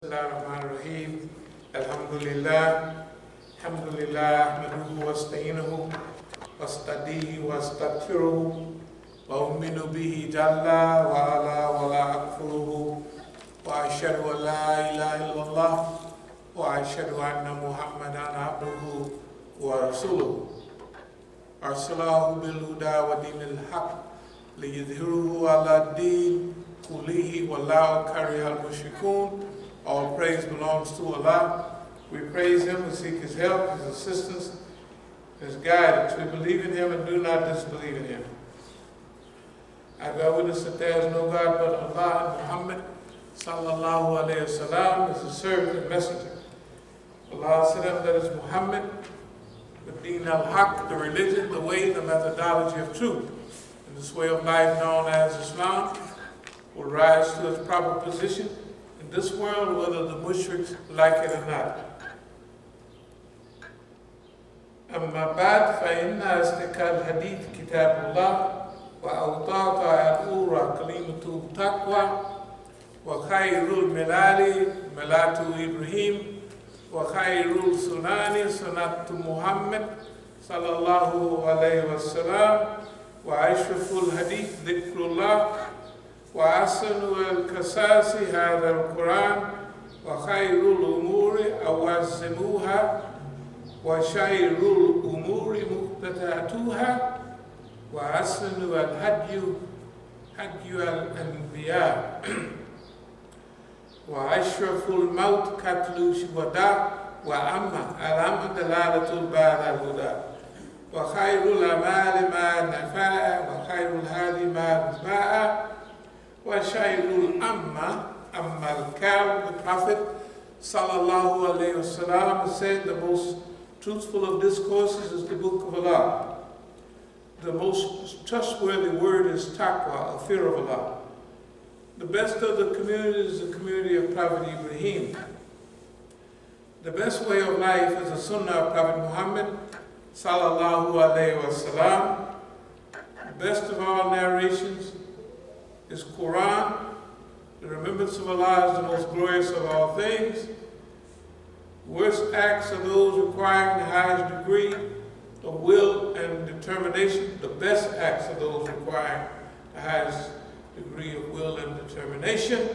Bismillahirrahmanirrahim. Alhamdulillah. Alhamdulillah. Nahmaduhu wa nasta'inuhu wa nasta'dihi wa nastaghfiruhu wa nu'minu bihi jalla wa ala wa la akfuruhu wa ashhadu an la ilaha illallah wa ashhadu anna Muhammadan abduhu wa rasuluhu. Arsalahu bil huda wa dinil haqq liyudhhirahu ala din kullihi wallahu karihal mushrikun. All praise belongs to Allah. We praise Him, we seek His help, His assistance, His guidance. We believe in Him and do not disbelieve in Him. I bear witness that there is no God but Allah, and Muhammad sallallahu alayhi wa sallam is the servant and messenger. Allah said that is Muhammad, the deen al-haq, the religion, the way, the methodology of truth. And this way of life known as Islam will rise to its proper position in this world, whether the mushriks like it or not. أما بعد فإن أصدق الحديث كتاب الله وأوطاق الأولى كلمة التقوى وخير الملال ملة إبراهيم وخير السنن سنة محمد صلى الله عليه وسلم وأشرف الحديث ذكر الله وأحسن القصص هذا القرآن وخير الأمور أوازموها وشر الأمور محدثاتها وأحسن الهدي هدي الأنبياء وأشرف الموت قتل الشهداء وأما الأمر دلالة بعد الهدى وخير الأعمال ما نفع وخير الهادي ما نفع وشير أما الكلام. The Prophet sallallahu alayhi wa sallam said the most truthful of discourses is the book of Allah. The most trustworthy word is taqwa, a fear of Allah. The best of the community is the community of Prophet Ibrahim. The best way of life is the sunnah of Prophet Muhammad sallallahu alayhi wa sallam. The best of all narrations is Quran. The remembrance of Allah is the most glorious of all things. Worst acts are those requiring the highest degree of will and determination. The best acts are those requiring the highest degree of will and determination.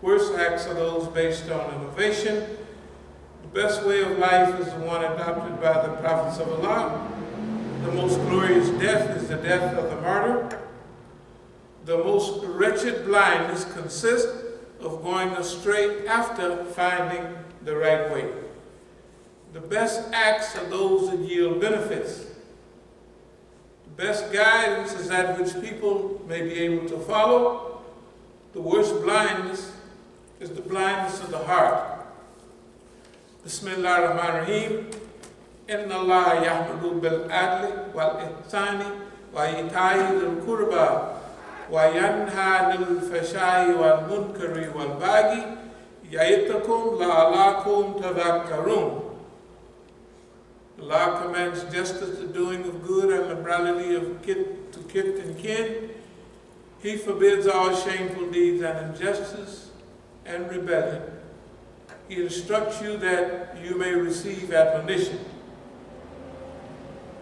Worst acts are those based on innovation. The best way of life is the one adopted by the prophets of Allah. The most glorious death is the death of the martyr. The most wretched blindness consists of going astray after finding the right way. The best acts are those that yield benefits. The best guidance is that which people may be able to follow. The worst blindness is the blindness of the heart. Bismillahirrahmanirrahim. Inna Allah yahmadu bil-adli wal-ihsani wa ita'i dhil-qurba وَيَنْهَى عَنِ الْفَحْشَاءِ وَالْمُنكَرِ وَالْبَغْيِ يَعِظُكُمْ لَعَلَّكُمْ تَذَكَّرُونَ. Allah commands justice, the doing of good, and liberality of kith and kin. He forbids all shameful deeds and injustice and rebellion. He instructs you that you may receive admonition.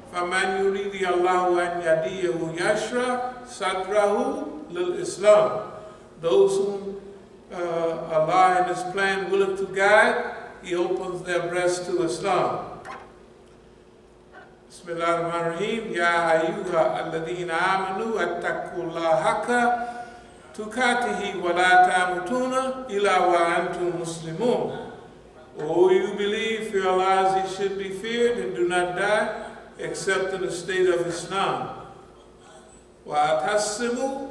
فَمَنْ يُرِيدِ اللَّهُ أَنْ يَهْدِيَهُ يَشْرَحْ صَدْرَهُ لِلْإِسْلَامِ. Those whom Allah in His plan willeth to guide, He opens their breasts to Islam. Bismillahirrahmanirrahim. Ya ayyuha alladhina amanu attaqullaha haqqa tuqatihi wa la tamutuna illa wa antum muslimun. O you believe, fear Allah as He should be feared, and do not die except in the state of Islam. وَأَتَصِّمُوا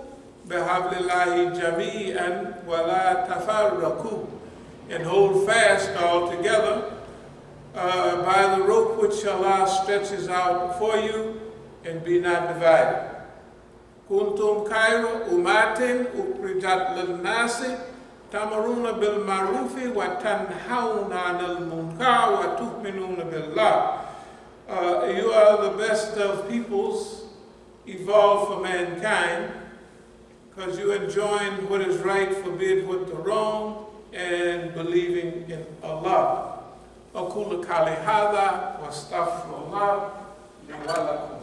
بِحَبْلِ اللَّهِ جَمِيعًا وَلَا تَفَرَّقُوا. And hold fast all together by the rope which Allah stretches out before you, and be not divided. كُنْتُمْ خَيْرَ أُمَّةٍ أُخْرِجَتْ لِلنَّاسِ تَأْمُرُونَ بِالْمَعْرُوفِ وَتَنْهَوْنَ عَنِ الْمُنكَرِ وَتُؤْمِنُونَ بِاللَّهِ. You are the best of peoples, evolved for mankind, because you enjoin what is right, forbid what the wrong, and believing in Allah. أقول قولي هذا واستغفر الله لي ولكم.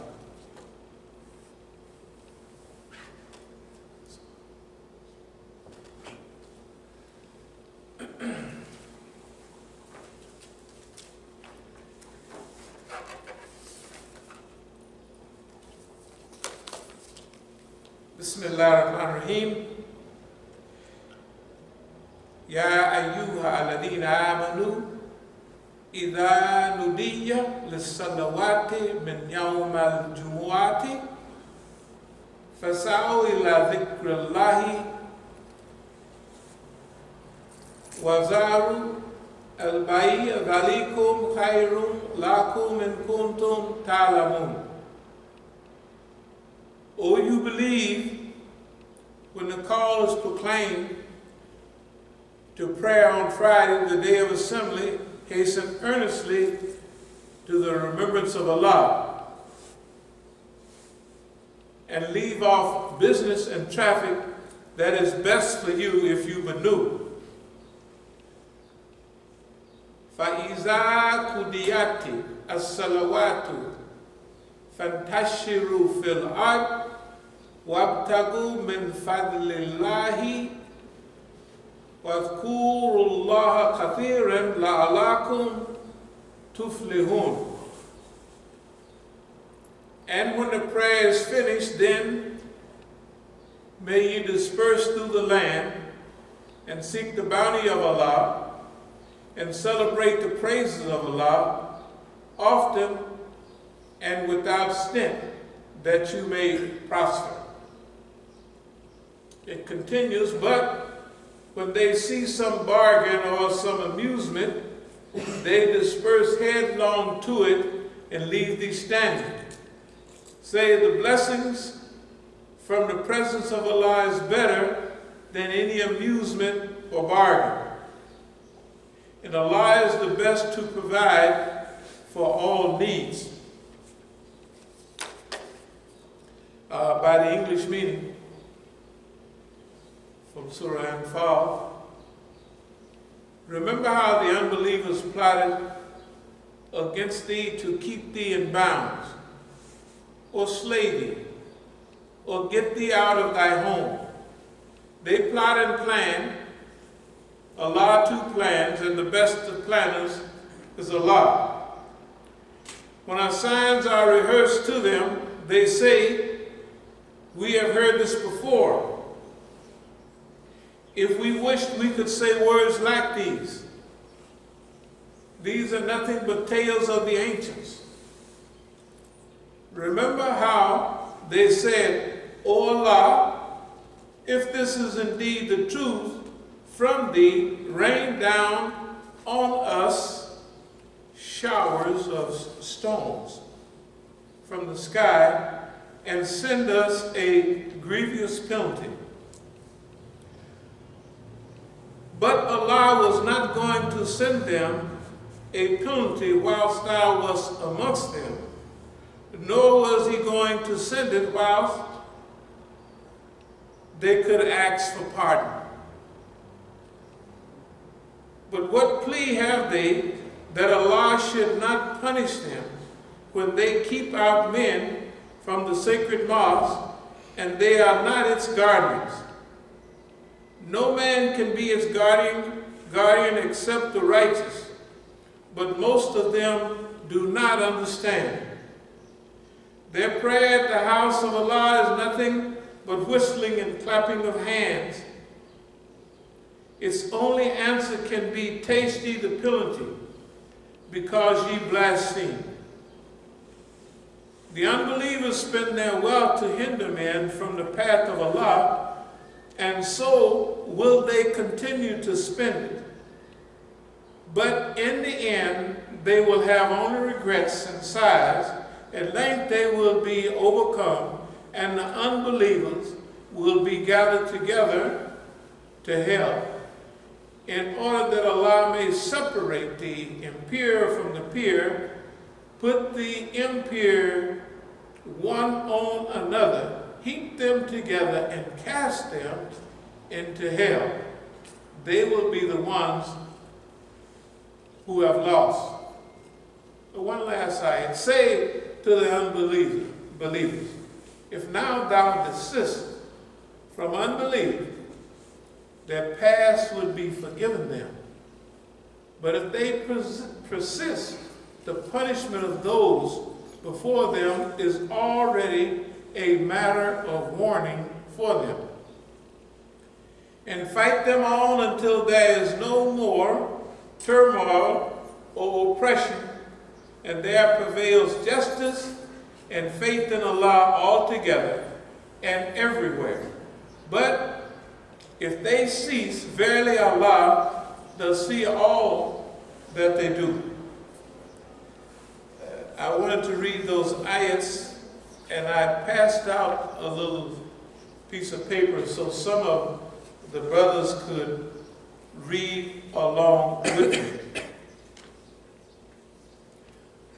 بسم الله الرحمن الرحيم. يا أيها الذين آمنوا إذا نودي للصلوات من يوم الجمعة فاسعوا إلى ذكر الله وذروا البيع ذلكم خير لكم إن كنتم تعلمون. O you believe, when the call is proclaimed to prayer on Friday, the day of assembly, hasten earnestly to the remembrance of Allah and leave off business and traffic that is best for you if you but knew. فَإِذَا قُضِيَتِ الصَّلَوَاتُ فَانْتَشِرُوا فِي الْأَرْضِ وَابْتَغُوا مِنْ فَضْلِ اللَّهِ وَاذْكُرُوا اللَّهَ كَثِيرًا لَعَلَّكُمْ تُفْلِحُونَ. And when the prayer is finished, then may you disperse through the land and seek the bounty of Allah and celebrate the praises of Allah often and without stint, that you may prosper. It continues, but when they see some bargain or some amusement, they disperse headlong to it and leave thee standing. Say, the blessings from the presence of Allah is better than any amusement or bargain. And Allah is the best to provide for all needs. By the English meaning from Surah Anfal, remember how the unbelievers plotted against thee to keep thee in bounds, or slay thee, or get thee out of thy home. They plot and plan. Allah too plans, and the best of planners is Allah. When our signs are rehearsed to them, they say, we have heard this before. If we wished, we could say words like these. These are nothing but tales of the ancients. Remember how they said, O Allah, if this is indeed the truth from thee, rain down on us showers of stones from the sky and send us a grievous penalty. But Allah was not going to send them a penalty whilst thou wast amongst them, nor was he going to send it whilst they could ask for pardon. But what plea have they that Allah should not punish them when they keep out men from the sacred mosque and they are not its guardians? No man can be its guardian except the righteous, but most of them do not understand. Their prayer at the house of Allah is nothing but whistling and clapping of hands. Its only answer can be, taste ye the penalty, because ye blaspheme. The unbelievers spend their wealth to hinder men from the path of Allah, and so will they continue to spend it. But in the end, they will have only regrets and sighs. At length they will be overcome, and the unbelievers will be gathered together to hell, in order that Allah may separate the impure from the pure, put the impure one on another, heap them together, and cast them into hell. they will be the ones who have lost. But one last ayat. Say to the believers, if now thou desist from unbelief, their past would be forgiven them. But if they persist, the punishment of those before them is already a matter of warning for them. And fight them on until there is no more turmoil or oppression, and there prevails justice and faith in Allah altogether and everywhere. But if they cease, verily Allah does see all that they do. I wanted to read those ayats, and I passed out a little piece of paper so some of the brothers could read along with me.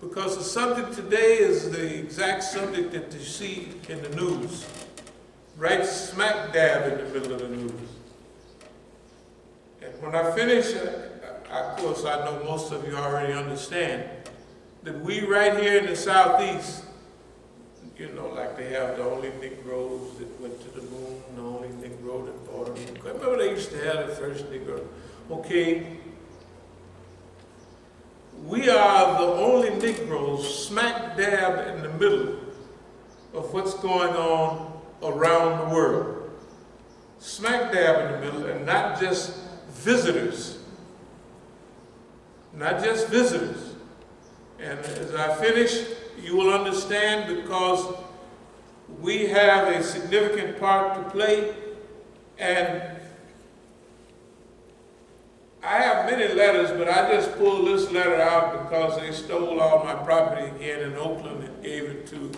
Because the subject today is the exact subject that you see in the news, right smack dab in the middle of the news. And when I finish, of course I know most of you already understand, that we right here in the Southeast, you know, like they have the only Negroes that went to the moon, the only Negro that bought a moon. Remember they used to have the first Negro? Okay. We are the only Negroes smack dab in the middle of what's going on around the world. Smack dab in the middle, and not just visitors. Not just visitors. And as I finish, you will understand, because we have a significant part to play, and I have many letters, but I just pulled this letter out because they stole all my property again in Oakland and gave it to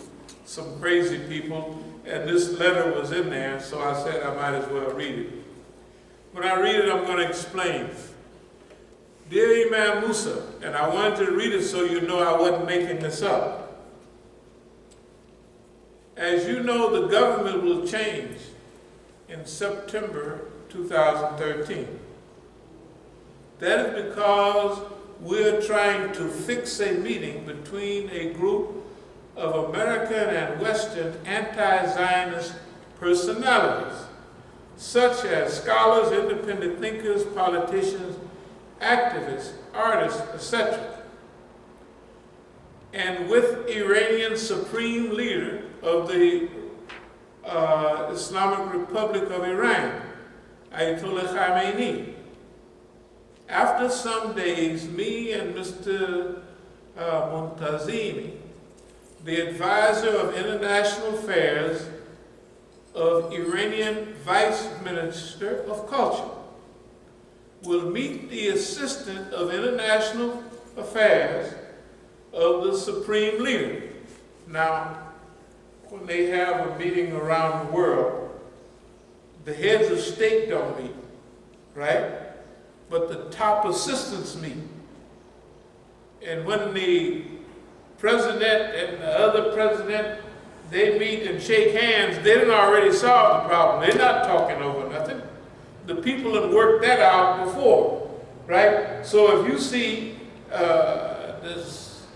some crazy people, and this letter was in there, so I said I might as well read it. When I read it, I'm going to explain. Dear Imam Musa, and I wanted to read it so you know I wasn't making this up. As you know, the government will change in September 2013. That is because we're trying to fix a meeting between a group of American and Western anti-Zionist personalities, such as scholars, independent thinkers, politicians, activists, artists, etc. And with Iranian supreme leader of the Islamic Republic of Iran, Ayatollah Khamenei. After some days, me and Mr. Muntazimi, the advisor of international affairs of Iranian Vice Minister of Culture, will meet the assistant of international affairs of the supreme leader. Now, when they have a meeting around the world, the heads of state don't meet, right? But the top assistants meet. And when the president and the other president, they meet and shake hands, they didn't already solve the problem. They're not talking over nothing. The people have worked that out before, right? So if you see this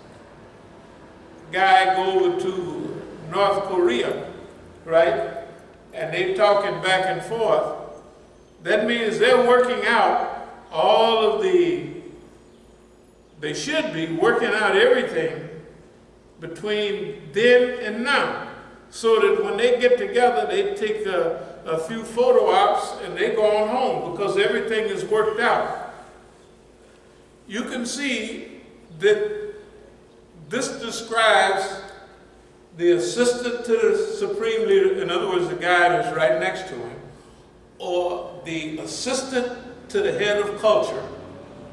guy go over to North Korea, right, and they're talking back and forth, that means they're working out all of they should be working out everything between then and now, so that when they get together, they take a few photo ops and they go on home, because everything is worked out. You can see that this describes the assistant to the supreme leader, in other words, the guy that's right next to him, or the assistant to the head of culture,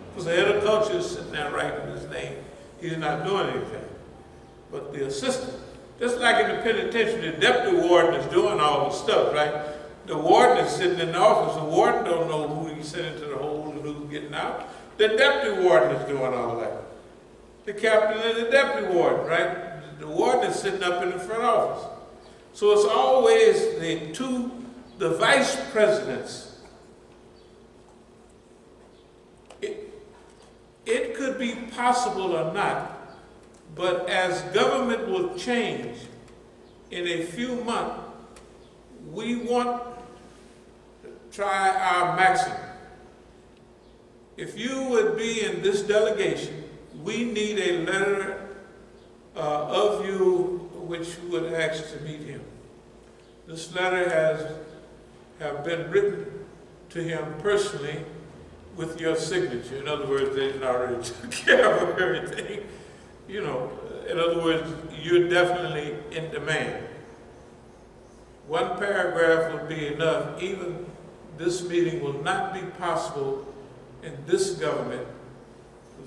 because the head of culture is sitting there writing his name. He's not doing anything. But the assistant, just like in the penitentiary, the deputy warden is doing all the stuff, right? The warden is sitting in the office. The warden don't know who he's sent into the hole and who's getting out. The deputy warden is doing all that. The captain and the deputy warden, right? The warden is sitting up in the front office. So it's always the vice presidents it be possible or not, but as government will change in a few months, we want to try our maximum. If you would be in this delegation, we need a letter of you which would ask to meet him. This letter have been written to him personally with your signature. In other words, they already took care of everything. You know, in other words, you're definitely in demand. One paragraph will be enough. Even this meeting will not be possible in this government,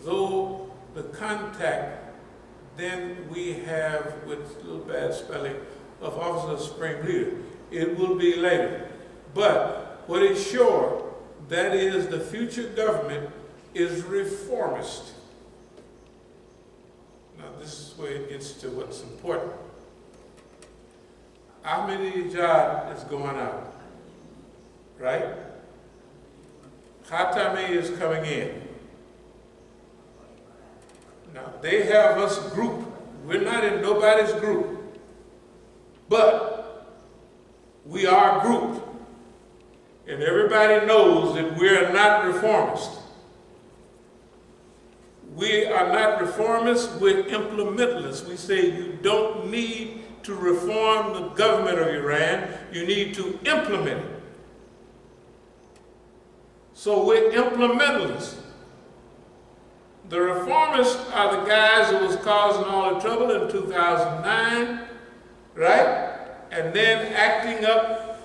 though the contact then we have, with a little bad spelling, of Office of Supreme Leader. It will be later. But what is sure, that is, the future government is reformist. Now this is where it gets to what's important. Ahmadinejad is going out, right? Khatami is coming in. Now, they have us grouped. We're not in nobody's group, but we are grouped. And everybody knows that we're not reformists. We are not reformists, we're implementalists. We say you don't need to reform the government of Iran, you need to implement it. So we're implementalists. The reformists are the guys that was causing all the trouble in 2009, right? And then acting up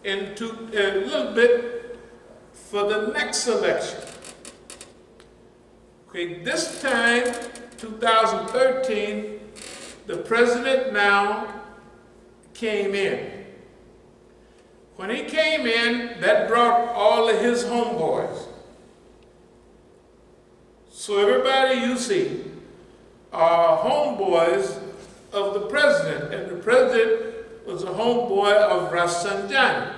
into a little bit for the next election. Okay, this time, 2013, the president now came in. When he came in, that brought all of his homeboys. So everybody you see are homeboys of the president, and the president was a homeboy of Rafsanjani.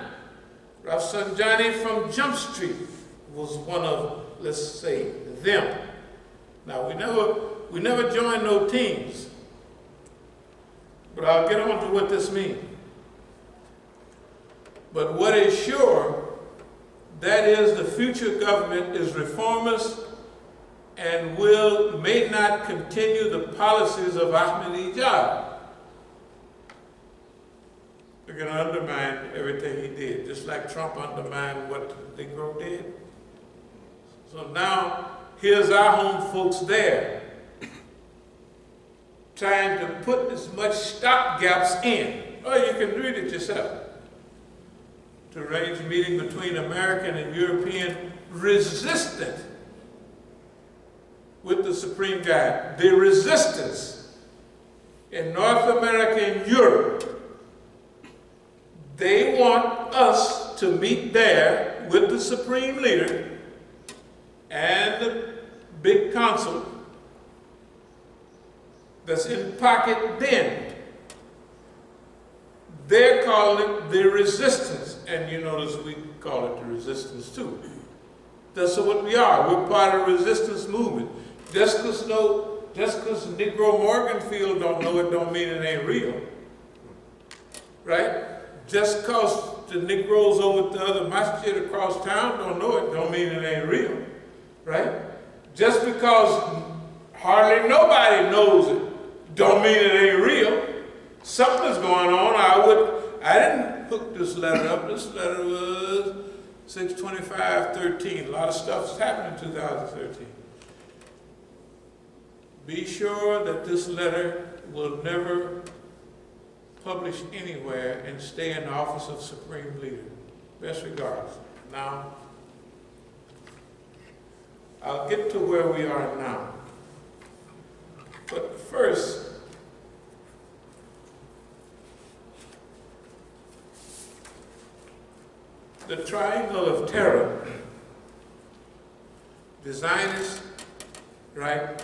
Rafsanjani from Jump Street was one of, let's say, them. Now we never joined no teams, but I'll get on to what this means. But what is sure, that is the future government is reformist and may not continue the policies of Ahmadinejad. They're going to undermine everything he did, just like Trump undermined what the Negro did. So now, here's our home folks there, trying to put as much stopgaps in. Oh, you can read it yourself. To arrange a meeting between American and European resistance with the Supreme Guide. The resistance in North America and Europe, they want us to meet there with the Supreme Leader and the big consul that's in pocket then. They're calling it the resistance, and you notice we call it the resistance too. That's what we are. We're part of the resistance movement. Just because Negro Morganfield don't know it don't mean it ain't real. Right? Just because the Negroes over at the other Masjid across town don't know it don't mean it ain't real. Right? Just because hardly nobody knows it don't mean it ain't real. Something's going on. I didn't hook this letter up. This letter was 6/25/13. A lot of stuff's happened in 2013. Be sure that this letter will never publish anywhere and stay in the Office of Supreme Leader. Best regards. Now, I'll get to where we are now. But first, the triangle of terror, the Zionists, right?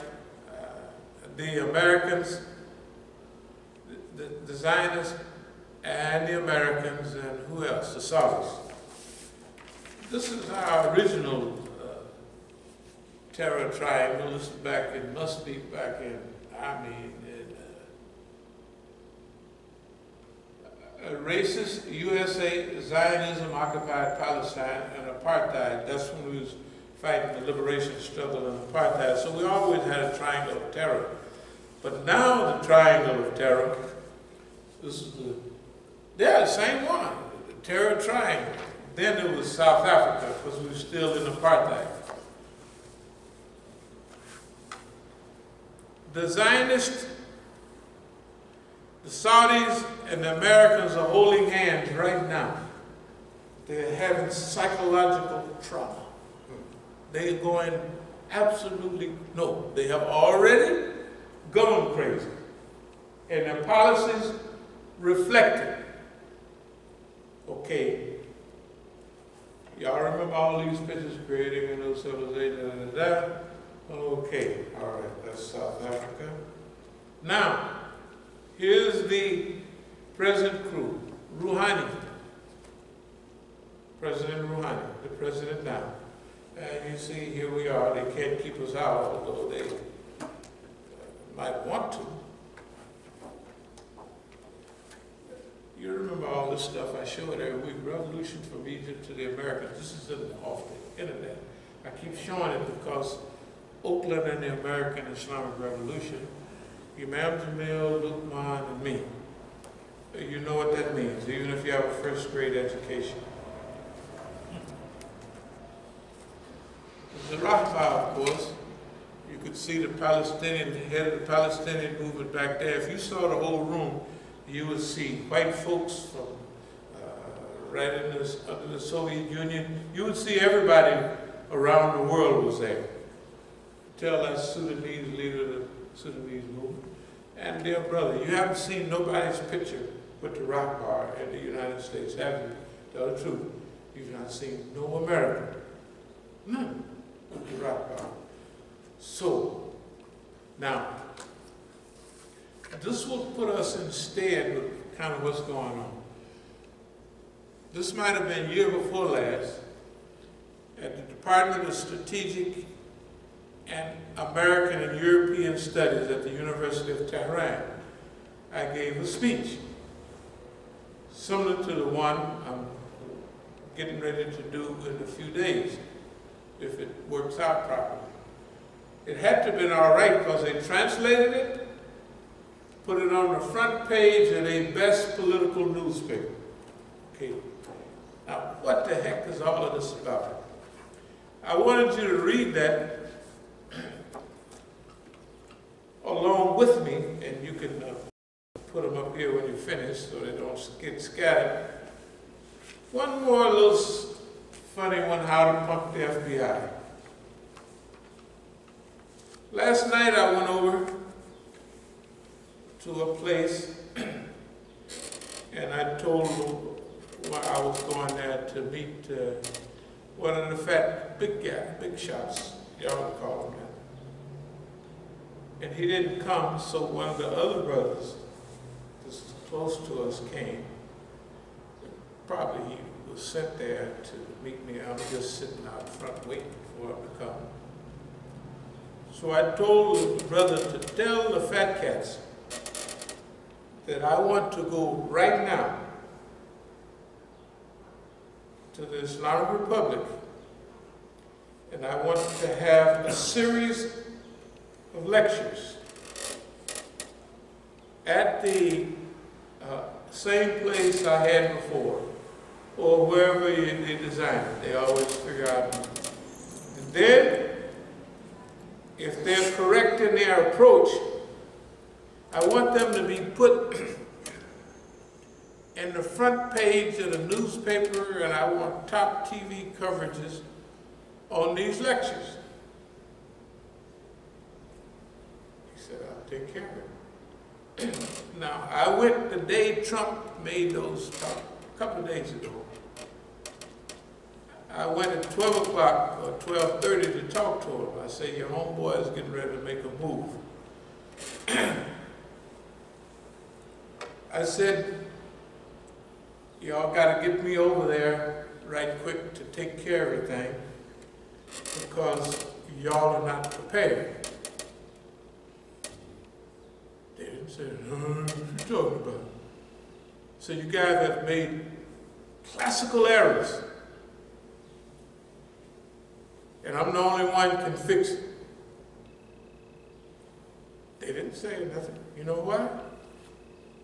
The Americans, the Zionists, and the Americans, and who else? The Saudis. This is our original terror triangle. This is back in, must be back in, racist USA, Zionism, occupied Palestine, and apartheid. That's when we was fighting the liberation struggle and apartheid. So we always had a triangle of terror. But now the triangle of terror, this is the same one, the terror triangle. Then it was South Africa, because we were still in apartheid. The Zionists, the Saudis, and the Americans are holding hands right now. They're having psychological trauma. They're going absolutely, no, they have already gone crazy. And their policies reflect it. Okay. Y'all remember all these pictures creating a new civilization, Okay, all right, that's South Africa. Now, here's the present crew, Rouhani. President Rouhani, the president now. And you see, here we are. They can't keep us out, although they might want to. You remember all this stuff I showed every week, revolution from Egypt to the Americans. This is off the internet. I keep showing it because Oakland and the American Islamic Revolution, Imam, Luqman, and me. You know what that means, even if you have a first grade education. The Rahba, of course, you could see the Palestinian, the head of the Palestinian movement back there. If you saw the whole room, you would see white folks from right in this, under the Soviet Union. You would see everybody around the world was there. Tell that Sudanese leader of the Sudanese movement. And dear brother, you haven't seen nobody's picture with the Rahbar in the United States, have you? Tell the truth. You've not seen no American. None. With the Rahbar. So, now, this will put us instead with kind of what's going on. This might have been year before last at the Department of Strategic and American and European Studies at the University of Tehran. I gave a speech similar to the one I'm getting ready to do in a few days, if it works out properly. It had to have been all right because they translated it, put it on the front page of a best political newspaper. Okay. Now, what the heck is all of this about? I wanted you to read that along with me, and you can put them up here when you finish so they don't get scattered. One more little funny one, how to punk the FBI. Last night I went over to a place and I told them I was going there to meet one of the fat big shots, y'all would call him that. And he didn't come, so one of the other brothers, this is close to us, came. Probably he was sent there to meet me. I was just sitting out front waiting for him to come. So I told the brother to tell the fat cats that I want to go right now to the Islamic Republic, and I want to have a series of lectures at the same place I had before, or wherever they design it. They always figure out. And then, if they're correct in their approach, I want them to be put in the front page of the newspaper, and I want top TV coverages on these lectures. He said, I'll take care of it. Now, I went the day Trump made those talks, a couple of days ago. I went at 12 o'clock or 12:30 to talk to him. I said, your homeboy is getting ready to make a move. I said, y'all got to get me over there right quick to take care of everything, because y'all are not prepared. They didn't say, what are you talking about? So you guys have made classical errors. And I'm the only one who can fix it. They didn't say nothing. You know why?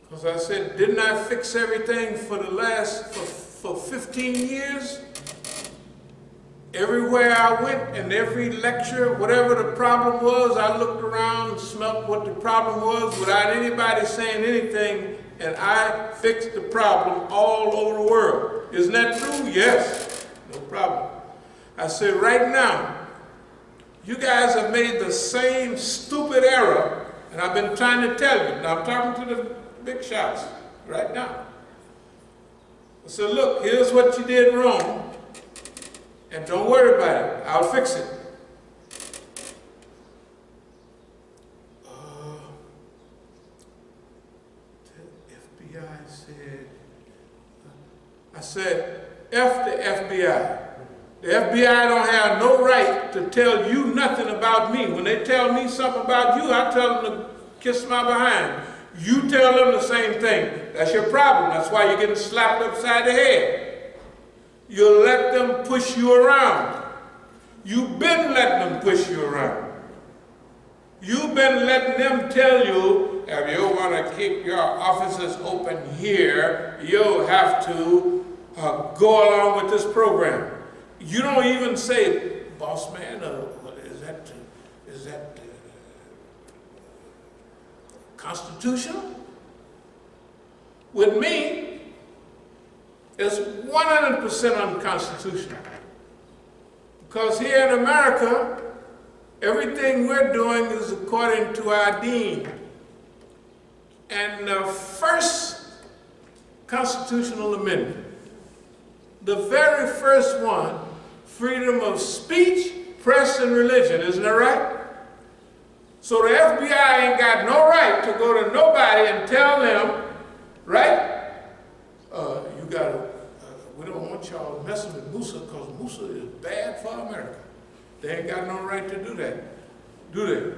Because I said, didn't I fix everything for the last, for 15 years? Everywhere I went, in every lecture, whatever the problem was, I looked around and smelt what the problem was without anybody saying anything, and I fixed the problem all over the world. Isn't that true? Yes. No problem. I said, right now, you guys have made the same stupid error, and I've been trying to tell you. Now, I'm talking to the big shots right now. I said, look, here's what you did wrong, and don't worry about it. I'll fix it. The FBI said, I said, F the FBI. The FBI don't have no right to tell you nothing about me. When they tell me something about you, I tell them to kiss my behind. You tell them the same thing. That's your problem. That's why you're getting slapped upside the head. You let them push you around. You've been letting them push you around. You've been letting them tell you, if you want to keep your offices open here, you'll have to go along with this program. You don't even say, boss man, is that constitutional? With me, it's 100% unconstitutional. Because here in America, everything we're doing is according to our dean. And the first constitutional amendment, the very first one, freedom of speech, press, and religion, isn't that right? So the FBI ain't got no right to go to nobody and tell them, right? We don't want y'all messing with Musa because Musa is bad for America. They ain't got no right to do that, do they?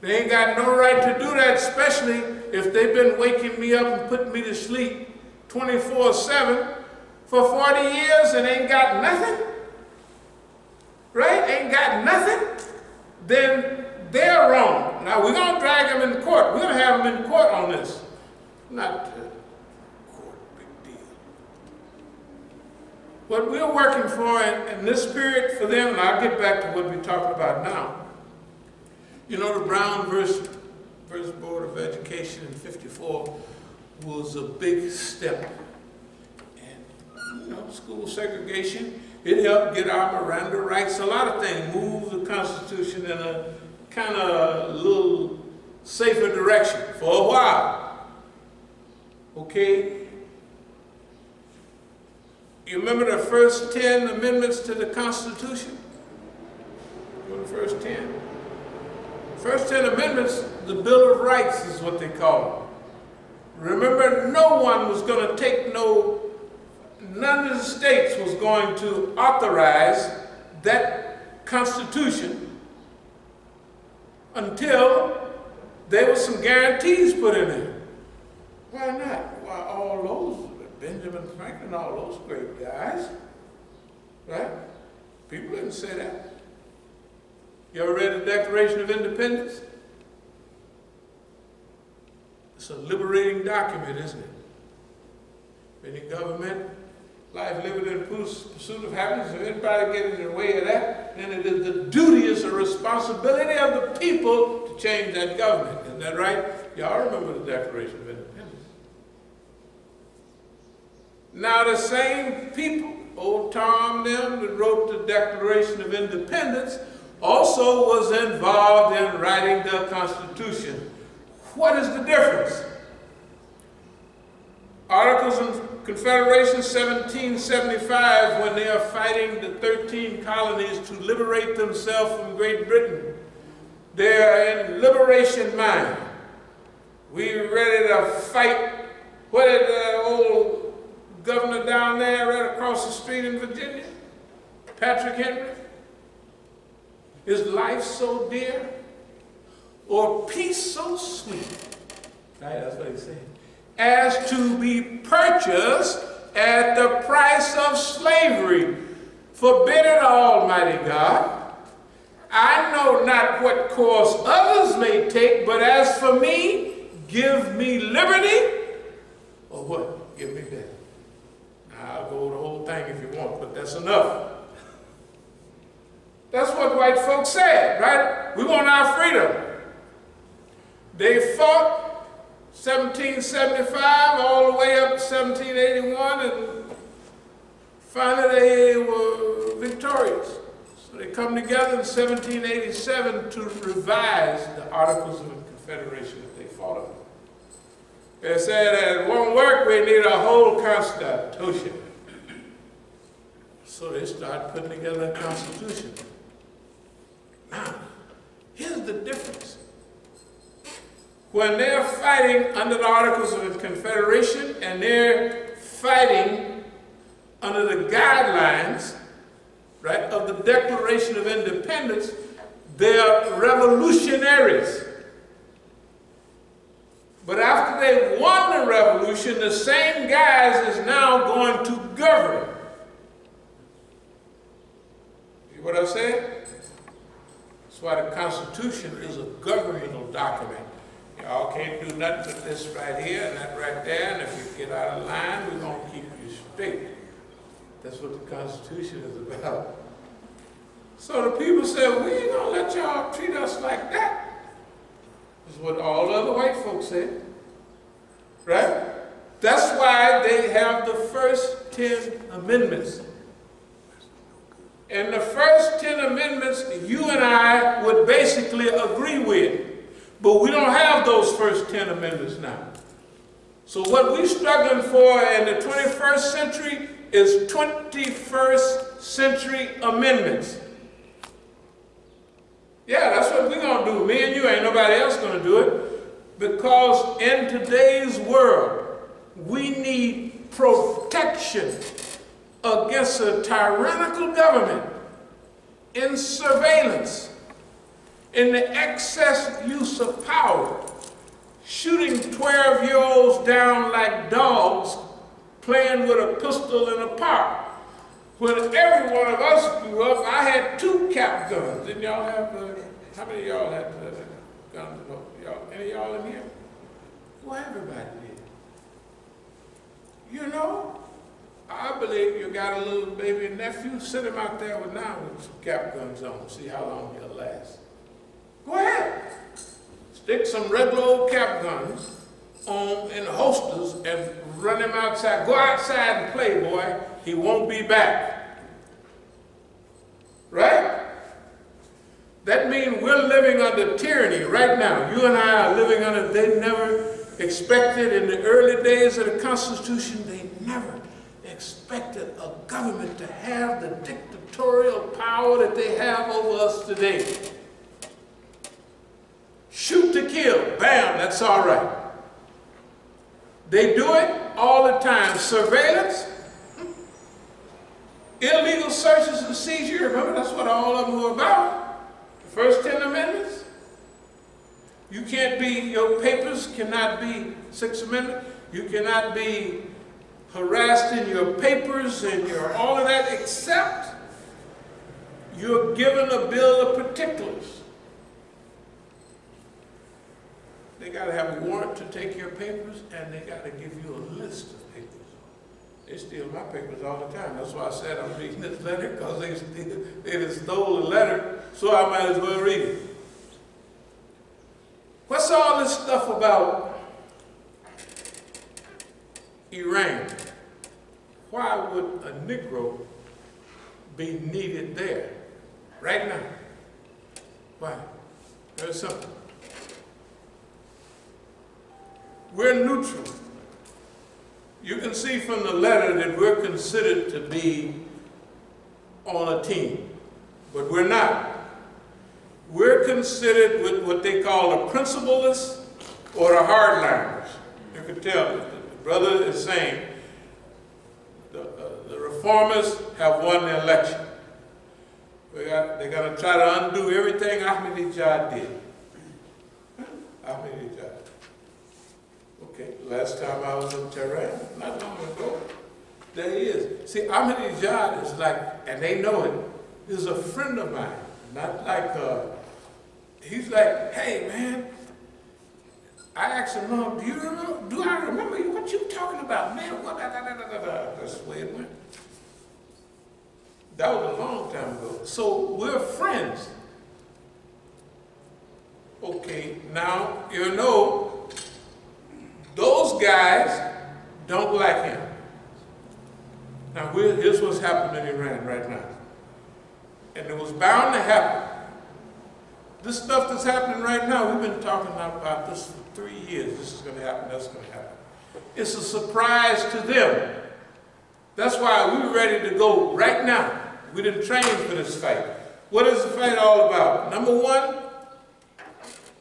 They ain't got no right to do that, especially if they've been waking me up and putting me to sleep 24/7 for 40 years and ain't got nothing, right? Ain't got nothing, then they're wrong. Now, we're going to drag them in court. We're going to have them in court on this. Not court, big deal. What we're working for in this period for them, and I'll get back to what we're talking about now. You know, the Brown versus Board of Education in '54 was a big step. And, you know, school segregation, it helped get our Miranda rights, a lot of things, move the Constitution in a kind of little safer direction for a while. Okay? You remember the first 10 amendments to the Constitution? What were the first 10? First 10 amendments, the Bill of Rights is what they call it. Remember, no one was going to take none of the states was going to authorize that Constitution until there were some guarantees put in there. Why not? Why, all those, Benjamin Franklin, all those great guys, right? People didn't say that. You ever read the Declaration of Independence? It's a liberating document, isn't it? Any government, life, liberty, and pursuit of happiness, if anybody gets in the way of that, then it is the duty, is the responsibility of the people to change that government. Isn't that right? Y'all remember the Declaration of Independence. Now the same people, old Tom them that wrote the Declaration of Independence, also was involved in writing the Constitution. What is the difference? Articles of Confederation 1775, when they are fighting the 13 colonies to liberate themselves from Great Britain, they are in liberation mind. We ready to fight. What did the old governor down there right across the street in Virginia, Patrick Henry? Is life so dear? Or peace so sweet? Right, that's what he's saying. As to be purchased at the price of slavery. Forbid it, Almighty God. I know not what course others may take, but as for me, give me liberty, or what? Give me death. I'll go the whole thing if you want, but that's enough. That's what white folks said, right? We want our freedom. They fought 1775 all the way up to 1781, and finally they were victorious. So they come together in 1787 to revise the Articles of Confederation that they fought on. They said that it won't work, we need a whole constitution. So they started putting together a constitution. Now, here's the difference. When they're fighting under the Articles of Confederation and they're fighting under the guidelines, right, of the Declaration of Independence, they're revolutionaries. But after they won the revolution, the same guys is now going to govern. See what I said? That's why the Constitution is a governmental document. Y'all can't do nothing but this right here and that right there, and if you get out of line, we're going to keep you straight. That's what the Constitution is about. So the people said, we ain't going to let y'all treat us like that. That's what all the other white folks said. Right? That's why they have the first 10 amendments. And the first 10 amendments you and I would basically agree with. But we don't have those first 10 amendments now. So what we're struggling for in the 21st century is 21st century amendments. Yeah, that's what we're going to do. Me and you, ain't nobody else going to do it. Because in today's world, we need protection against a tyrannical government, in surveillance, in the excess use of power, shooting 12-year-olds down like dogs, playing with a pistol in a park. When every one of us grew up, I had 2 cap guns. Didn't y'all have, how many of y'all had guns? Any of y'all in here? Well, everybody did. You know, I believe you got a little baby nephew, sit him out there with now with some cap guns on, see how long he'll last. Go ahead. Stick some regular old cap guns on in holsters and run him outside. Go outside and play, boy. He won't be back. Right? That means we're living under tyranny right now. You and I are living under, they never expected in the early days of the Constitution, they never expected a government to have the dictatorial power that they have over us today. Shoot to kill, bam, that's all right. They do it all the time. Surveillance, illegal searches and seizure, remember that's what all of them were about. The first 10 amendments. You can't be, your papers cannot be, 6th Amendment, you cannot be harassed in your papers and your all of that except you're given a bill of particulars. They got to have a warrant to take your papers, and they got to give you a list of papers. They steal my papers all the time. That's why I said I'm reading this letter, because they just stole the letter, so I might as well read it. What's all this stuff about Iran? Why would a Negro be needed there right now? Why? Very simple. We're neutral. You can see from the letter that we're considered to be on a team, but we're not. We're considered with what they call the principalists or the hardliners. You can tell the brother is saying the reformers have won the election. They're going to try to undo everything Ahmadinejad did. Ahmadinejad. Okay, last time I was in Tehran, not long ago, there he is. See, Ahmadinejad is like, and they know it, is a friend of mine. Not like, he's like, hey man, I asked him, no, do I remember you? What you talking about, man? What, That's the way it went. That was a long time ago. So we're friends. Okay, now, you know, those guys don't like him. Now, here's what's happening in Iran right now. And it was bound to happen. This stuff that's happening right now, we've been talking about this for 3 years. This is going to happen, that's going to happen. It's a surprise to them. That's why we're ready to go right now. We didn't train for this fight. What is the fight all about? Number one,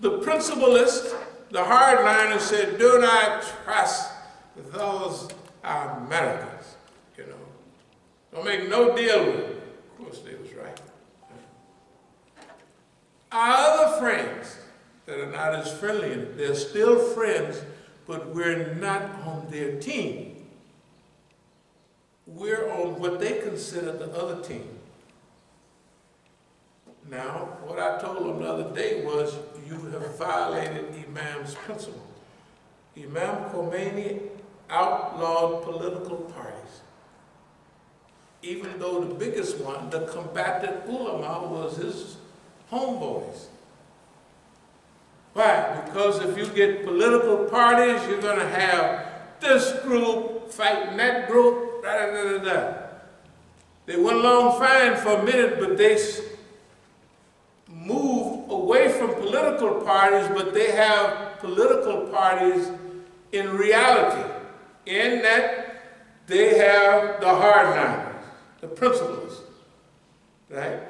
the principalist, the hardliner said, do not trust those Americans, you know. Don't make no deal with them. Of course, they was right. Our other friends that are not as friendly, they're still friends, but we're not on their team. We're on what they consider the other team. Now, what I told them the other day was, you have violated Imam's principle. Imam Khomeini outlawed political parties. Even though the biggest one, the combatant ulama, was his homeboys. Why? Because if you get political parties, you're going to have this group fighting that group, da da da da da. They went along fine for a minute, but they moved away from political parties, but they have political parties in reality, in that they have the hardliners, the principalists, right?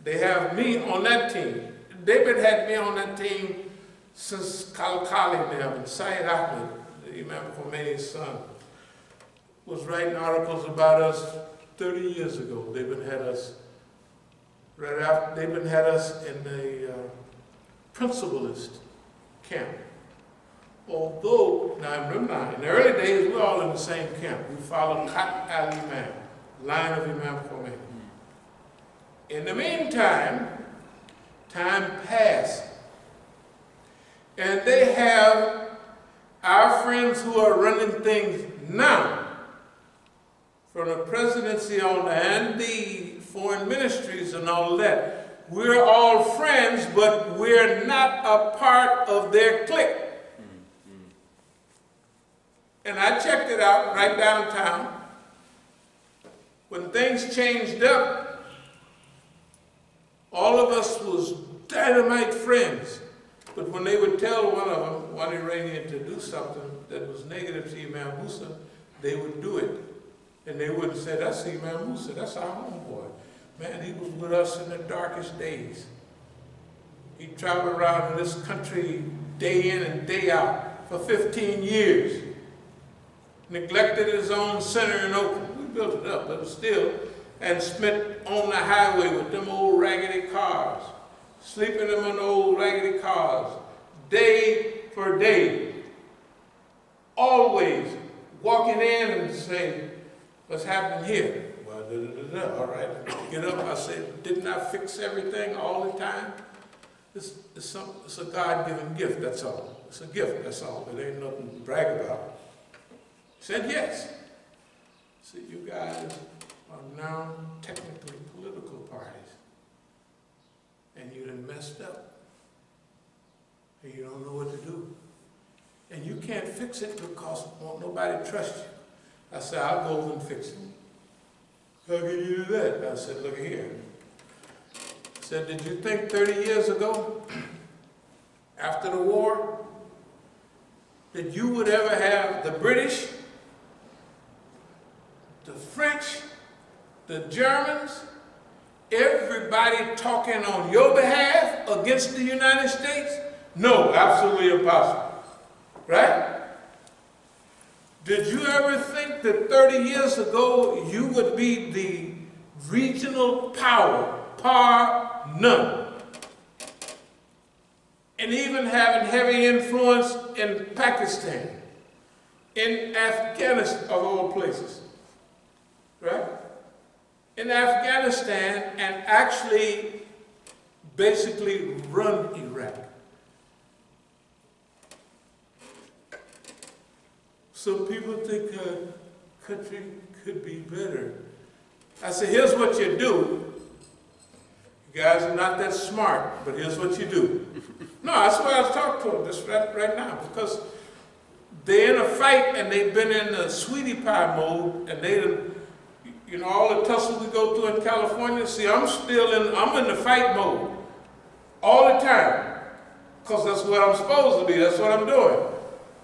They have me on that team. They've had me on that team since Kalkali and Sayyid Ahmed, the Imam Khomeini's son, was writing articles about us 30 years ago. They've been had us right after. They've been had us in the principalist camp. Although, now remember, in the early days, we were all in the same camp. We followed al-Imam, line of Imam Khomeini. In the meantime, time passed, and they have our friends who are running things now, from the presidency on and the foreign ministries and all of that. We're all friends, but we're not a part of their clique. And I checked it out right downtown. When things changed up, all of us was dynamite friends. But when they would tell one of them, one Iranian, to do something that was negative to Imam Musa, they would do it. And they wouldn't say, that's Imam Musa, that's our homeboy. Man, he was with us in the darkest days. He traveled around in this country day in and day out for 15 years. Neglected his own center in Oakland. We built it up, but still, and spent on the highway with them old raggedy cars, sleeping in them old raggedy cars, day for day, always walking in and saying, what's happening here? Well, all right, get up. I said, didn't I fix everything all the time? It's a God-given gift, that's all. It's a gift, that's all. It ain't nothing to brag about. He said, yes. See, you guys are now technically political parties. And you done messed up. And you don't know what to do. And you can't fix it because won't nobody trust you. I said, I'll go over and fix it. How can you do that? I said, look here. I said, did you think 30 years ago, after the war, that you would ever have the British, the French, the Germans, everybody talking on your behalf against the United States? No, absolutely impossible. Right? Did you ever think that 30 years ago you would be the regional power, par none. And even having heavy influence in Pakistan, in Afghanistan, of all places, right? In Afghanistan, and actually basically run Iraq. Some people think a country could be better. I said, here's what you do. You guys are not that smart, but here's what you do. No, that's why I was talking to them just right now, because they're in a fight and they've been in the sweetie pie mode, and they, you know, all the tussle we go through in California. See, I'm in the fight mode all the time, because that's what I'm supposed to be. That's what I'm doing.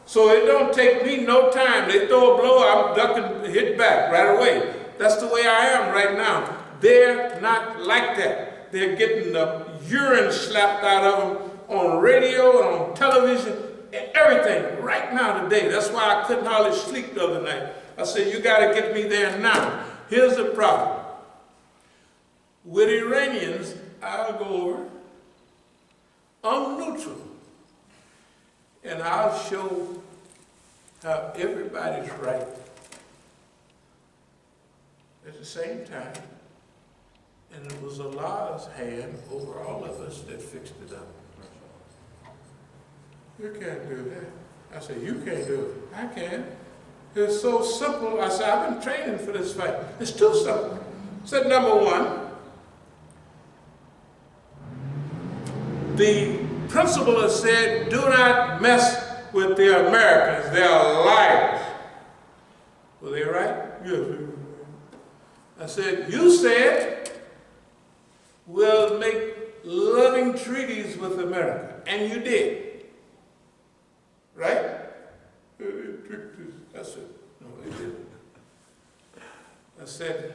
So it don't take me no time. They throw a blow, I'm ducking, hit back right away. That's the way I am right now. They're not like that. They're getting the urine slapped out of them on radio and on television and everything right now today. That's why I couldn't hardly sleep the other night. I said, you got to get me there now. Here's the problem. With Iranians, I'll go over. I'm neutral. And I'll show how everybody's right at the same time. And it was Allah's hand over all of us that fixed it up. You can't do that. I said, you can't do it. I can. It's so simple. I said, I've been training for this fight. It's too simple. I said, number one, the principal has said, do not mess with the Americans. They are liars. Were they right? Yes. I said, you said, we'll make loving treaties with America. And you did. Right? I said, no, they didn't. I said,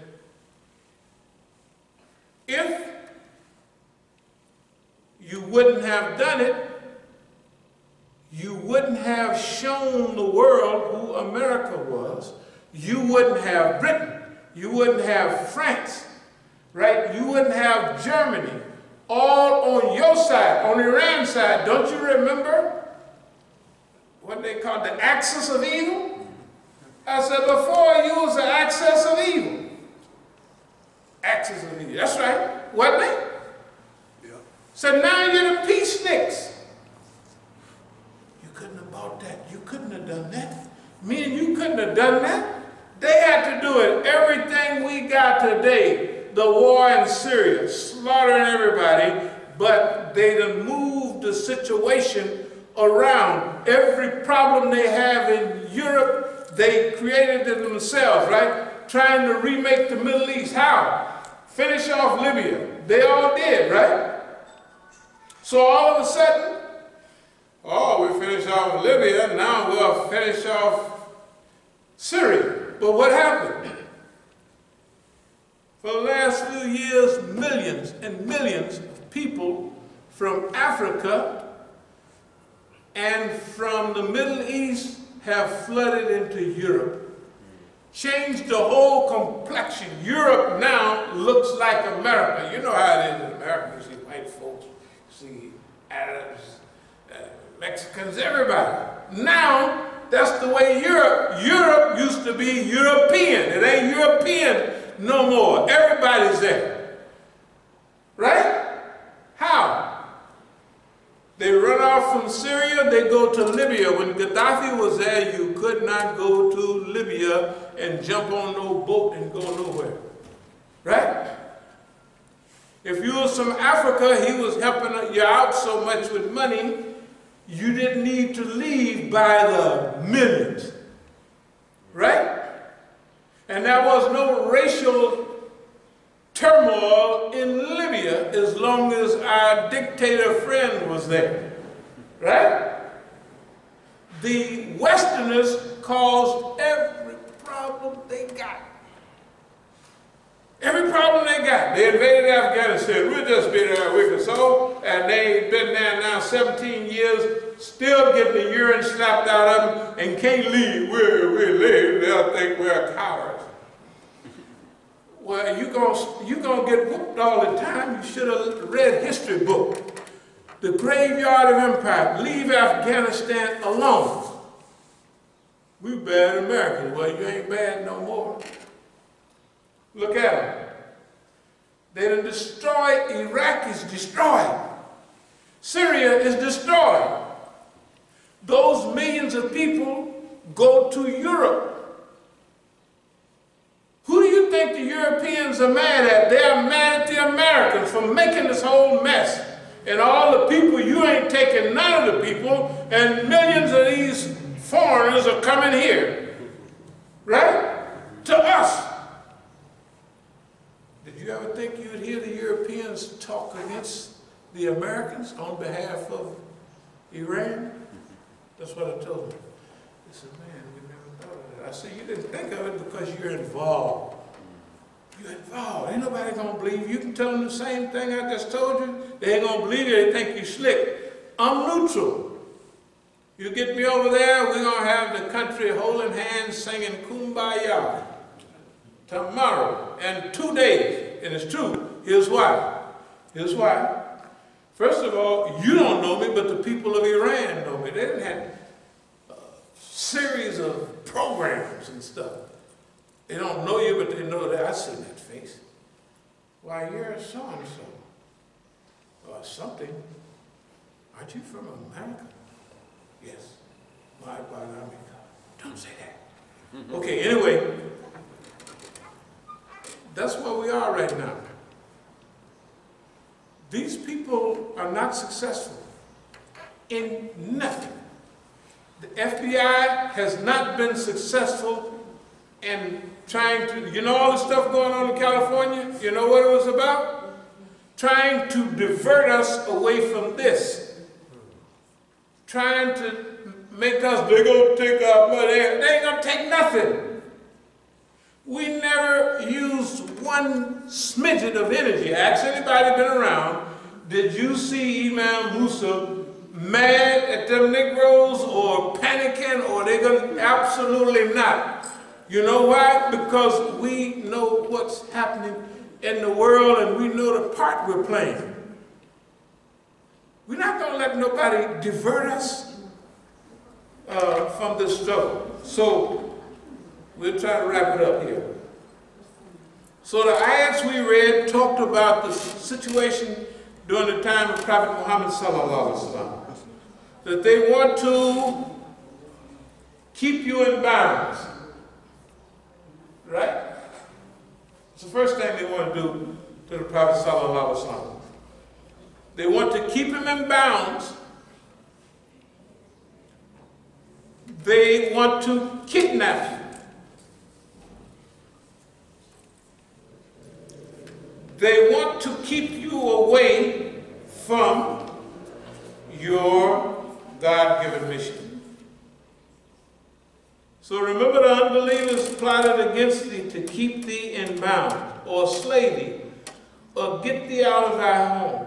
if you wouldn't have done it, you wouldn't have shown the world who America was. You wouldn't have Britain. You wouldn't have France. Right? You wouldn't have Germany. All on your side, on Iran's side. Don't you remember what they call the axis of evil? I said, before you was the axis of evil. Axis of evil. That's right. Wasn't it? Yeah. So now you're the peaceniks. You couldn't have bought that. You couldn't have done that. Me and you couldn't have done that. They had to do it. Everything we got today, the war in Syria, slaughtering everybody, but they done moved the situation around. Every problem they have in Europe, they created it themselves, right? Trying to remake the Middle East. How? Finish off Libya. They all did, right? So all of a sudden, oh, we finished off Libya, now we'll finish off Syria. But what happened? For the last few years, millions and millions of people from Africa and from the Middle East have flooded into Europe. Changed the whole complexion. Europe now looks like America. You know how it is in America. You see white folks, you see Arabs, Mexicans, everybody. Now, that's the way Europe used to be European. It ain't European no more. Everybody's there. Right? How? They run off from Syria, they go to Libya. When Gaddafi was there, you could not go to Libya and jump on no boat and go nowhere. Right? If you was from Africa, he was helping you out so much with money, you didn't need to leave by the millions. Right? And there was no racial turmoil in Libya as long as our dictator friend was there. Right? The Westerners caused every problem they got. Every problem they got. They invaded Afghanistan. We'll just be there a week or so, and they've been there now 17 years, still getting the urine slapped out of them, and can't leave where we live. They'll think we're cowards. well, you're gonna get whooped all the time. You should have read history book. The graveyard of empire. Leave Afghanistan alone. We bad Americans. Well, you ain't bad no more. Look at them. They done destroyed. Iraq is destroyed. Syria is destroyed. Those millions of people go to Europe. Who do you think the Europeans are mad at? They are mad at the Americans for making this whole mess. And all the people, you ain't taking none of the people, and millions of these foreigners are coming here. Right? To us. Did you ever think you'd hear the Europeans talk against the Americans on behalf of Iran? That's what I told them. They said, man, we never thought of that. I said, you didn't think of it because you're involved. You're involved. Ain't nobody gonna believe you. You can tell them the same thing I just told you. They ain't gonna believe you. They think you slick. I'm neutral. You get me over there, we're gonna have the country holding hands singing Kumbaya tomorrow and 2 days. And it's true. Here's why. Here's why. First of all, you don't know me, but the people of Iran know me. They didn't have a series of programs and stuff. They don't know you, but they know that. I've seen that face. Why, you're so-and-so. Or something. Aren't you from America? Yes. My America. Don't say that. Okay, anyway. That's where we are right now. These people are not successful in nothing. The FBI has not been successful in trying to, you know all the stuff going on in California? You know what it was about? Trying to divert us away from this. Trying to make us, they're going to take our money. They ain't going to take nothing. We never used one smidgen of energy. Ask anybody been around, did you see Imam Musa mad at them Negroes or panicking, or they gonna? Absolutely not. You know why? Because we know what's happening in the world and we know the part we're playing. We're not gonna let nobody divert us from this struggle. So we'll try to wrap it up here. So the ayats we read talked about the situation during the time of Prophet Muhammad sallallahu alaihi wasallam. That they want to keep you in bounds. Right? It's the first thing they want to do to the Prophet sallallahu alaihi wasallam. They want to keep him in bounds. They want to kidnap you. They want to keep you away from your God-given mission. So remember, the unbelievers plotted against thee to keep thee in bound, or slay thee, or get thee out of thy home.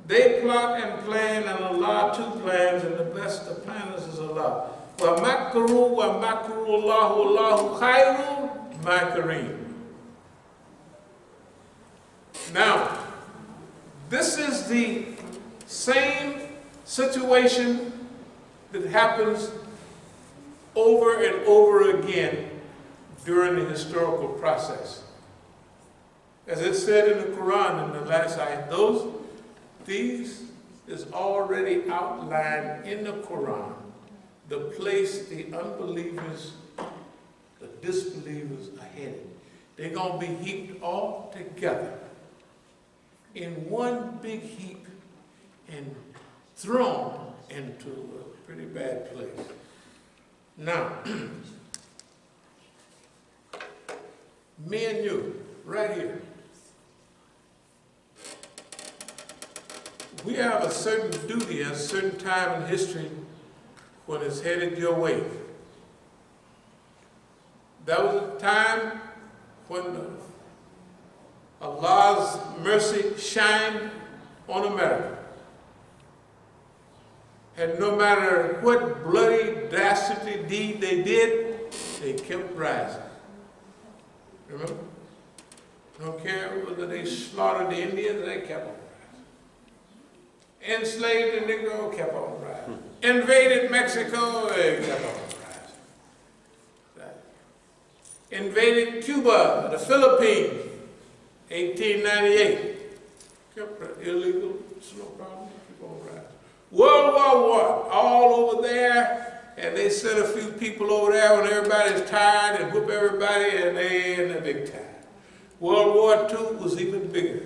They plot and plan, and Allah too plans, and the best of planners is Allah. Wa makru wa makru Allahu Allahu khayrul makirin. Now, this is the same situation that happens over and over again during the historical process. As it said in the Quran in the last ayat, these is already outlined in the Quran, the place the unbelievers, the disbelievers are headed. They're going to be heaped all together in one big heap and thrown into a pretty bad place. Now, me and you, right here, we have a certain duty at a certain time in history when it's headed your way. That was a time when Allah's mercy shined on America. And no matter what bloody, dastardly deed they did, they kept rising. Remember? Don't care whether they slaughtered the Indians, they kept on rising. Enslaved the Negro, kept on rising. Invaded Mexico, they kept on rising. Invaded Cuba, the Philippines, 1898. Kept illegal, it's no problem, keep on rising. World War I, all over there, and they sent a few people over there when everybody's tired and whoop everybody, and they in the big time. World War II was even bigger.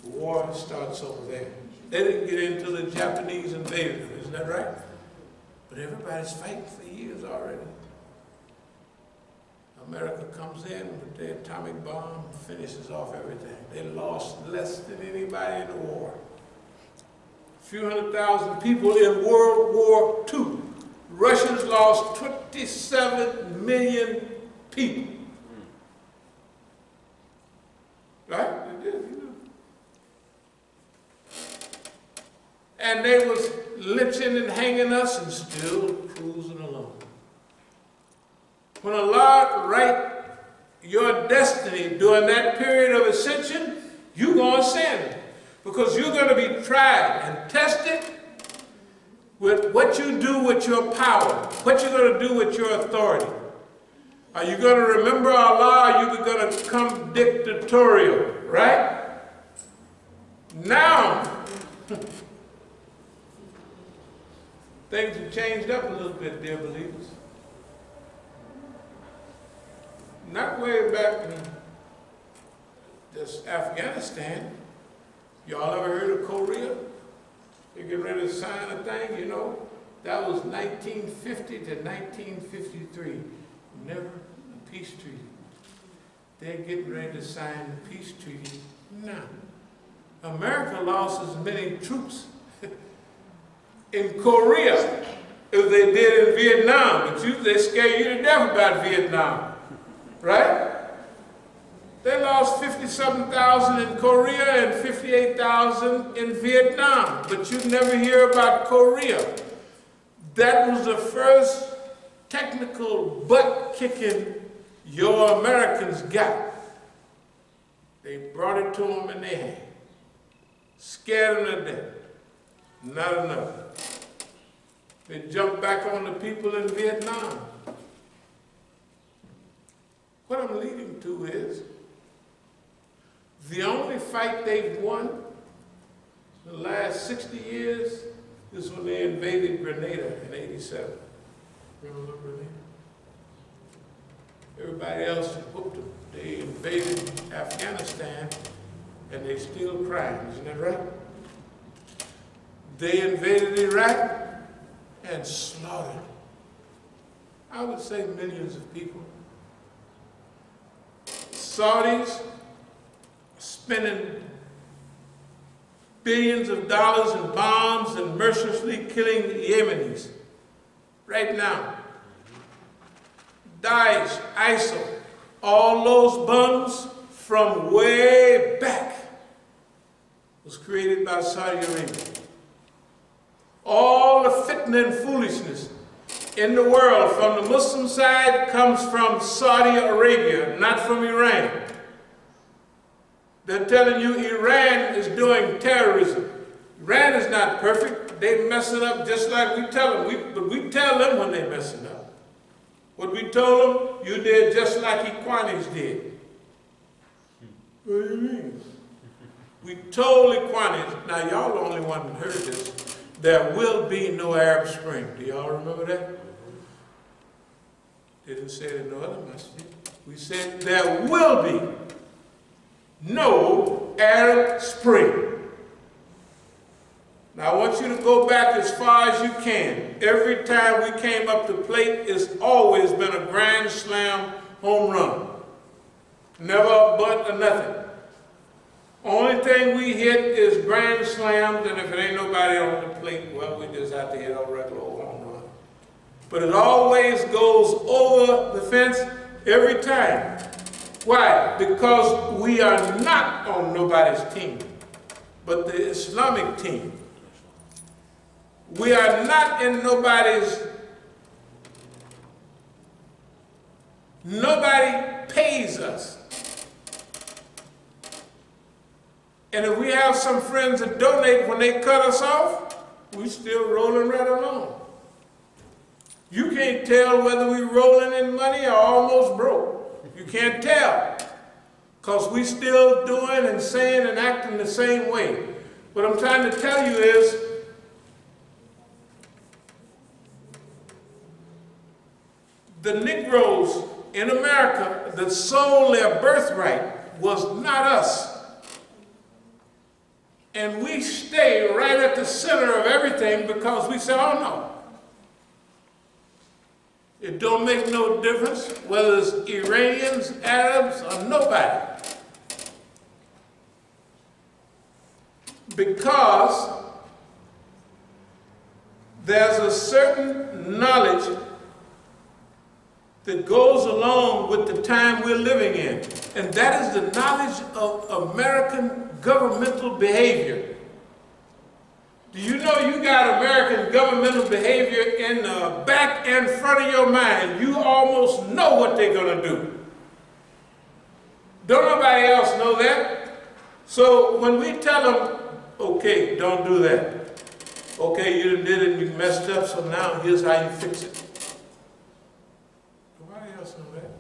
The war starts over there. They didn't get into the Japanese invasion, isn't that right? But everybody's fighting for years already. America comes in with the atomic bomb, finishes off everything. They lost less than anybody in the war. A few 100,000 people in World War II. Russians lost 27 million people. Right? They did, you know. And they was lynching and hanging us and still cruising along. When Allah write your destiny during that period of ascension, you're going to ascend. Because you're going to be tried and tested with what you do with your power, what you're going to do with your authority. Are you going to remember Allah, or are you going to become dictatorial, right? Now, things have changed up a little bit, dear believers. Not way back in just Afghanistan. Y'all ever heard of Korea? They get ready to sign a thing, you know. That was 1950 to 1953. Never a peace treaty. They're getting ready to sign the peace treaty now. America lost as many troops in Korea as they did in Vietnam. But they scare you to death about Vietnam, right? They lost 57,000 in Korea and 58,000 in Vietnam. But you never hear about Korea. That was the first technical butt-kicking your Americans got. They brought it to them in their hand. Scared them to death. Not enough. They jumped back on the people in Vietnam. What I'm leading to is, the only fight they've won in the last 60 years is when they invaded Grenada in '87. Remember Grenada? Everybody else whooped them. They invaded Afghanistan and they still crying, isn't that right? They invaded Iraq and slaughtered, I would say, millions of people. Saudis spending billions of dollars in bombs and mercilessly killing Yemenis right now. Daesh, ISIL, all those bums from way back was created by Saudi Arabia. All the fitna and foolishness in the world from the Muslim side comes from Saudi Arabia, not from Iran. They're telling you Iran is doing terrorism. Iran is not perfect. They mess it up just like we tell them. But we tell them when they mess it up. What we told them, you did just like Equani's did. What do you mean? We told Equani's, now y'all the only one that heard this, there will be no Arab Spring. Do y'all remember that? Didn't say it in no other message. We said there will be no Arab Spring. Now I want you to go back as far as you can. Every time we came up to plate, it's always been a grand slam home run. Never a butt or nothing. Only thing we hit is grand slams, and if it ain't nobody on the plate, well, we just have to hit a regular old home run. But it always goes over the fence every time. Why? Because we are not on nobody's team, but the Islamic team. We are not in nobody's, nobody pays us. And if we have some friends that donate when they cut us off, we still rolling right along. You can't tell whether we're rolling in money or almost broke. You can't tell. Because we still doing and saying and acting the same way. What I'm trying to tell you is, the Negroes in America that sold their birthright was not us. And we stay right at the center of everything because we say, oh no. It don't make no difference whether it's Iranians, Arabs, or nobody. Because there's a certain knowledge that goes along with the time we're living in. And that is the knowledge of American governmental behavior. Do you know you got American governmental behavior in the back and front of your mind? You almost know what they're going to do. Don't nobody else know that? So when we tell them, okay, don't do that. Okay, you did it and you messed up, so now here's how you fix it. Nobody else know that.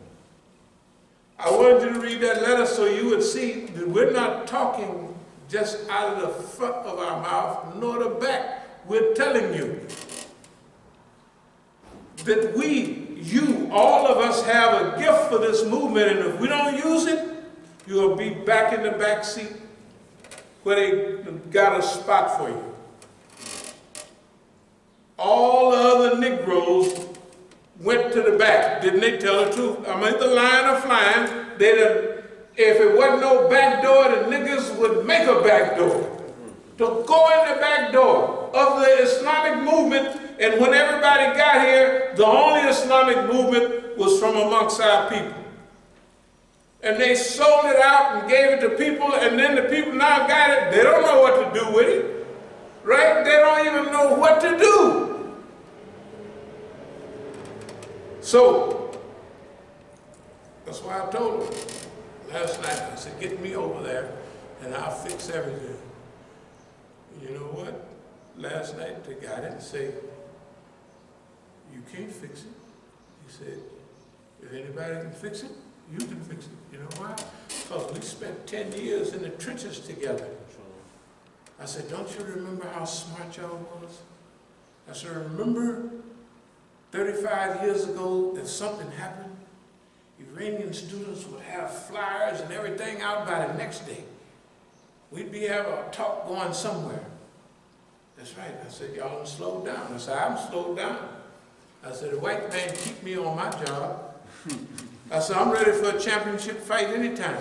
I wanted you to read that letter so you would see that we're not talking just out of the front of our mouth, nor the back. We're telling you that you, all of us have a gift for this movement, and if we don't use it, you'll be back in the back seat where they got a spot for you. All the other Negroes went to the back. Didn't they tell the truth? I mean, the line of flying, if it wasn't no back door, the niggas would make a back door to go in the back door of the Islamic movement. And when everybody got here, the only Islamic movement was from amongst our people. And they sold it out and gave it to people, and then the people now got it. They don't know what to do with it, right? They don't even know what to do. So, that's why I told them last night, I said, get me over there and I'll fix everything. You know what? Last night the guy didn't say, you can't fix it. He said, if anybody can fix it, you can fix it. You know why? Because we spent 10 years in the trenches together. I said, don't you remember how smart y'all was? I said, remember 35 years ago if something happened, Iranian students would have flyers and everything out by the next day. We'd be having a talk going somewhere. That's right. I said, y'all done slowed down. I said, I'm slowed down. I said, the white man keep me on my job. I said, I'm ready for a championship fight anytime.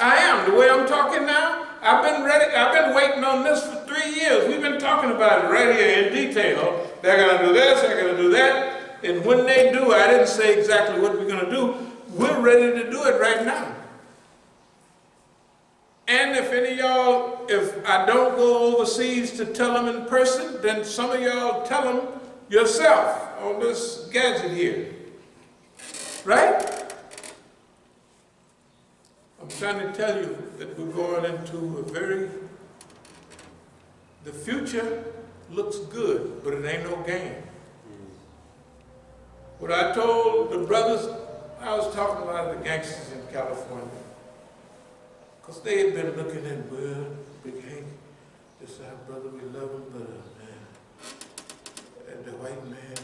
I am. The way I'm talking now, I've been ready. I've been waiting on this for 3 years. We've been talking about it right here in detail. They're going to do this, they're going to do that. And when they do, I didn't say exactly what we're going to do. We're ready to do it right now. And if any of y'all, if I don't go overseas to tell them in person, then some of y'all tell them yourself on this gadget here. Right? I'm trying to tell you that we're going into the future looks good, but it ain't no game. What I told the brothers, I was talking about the gangsters in California. Because they had been looking at, well, Big Hank, this is our brother, we love him, but man, and the white man is,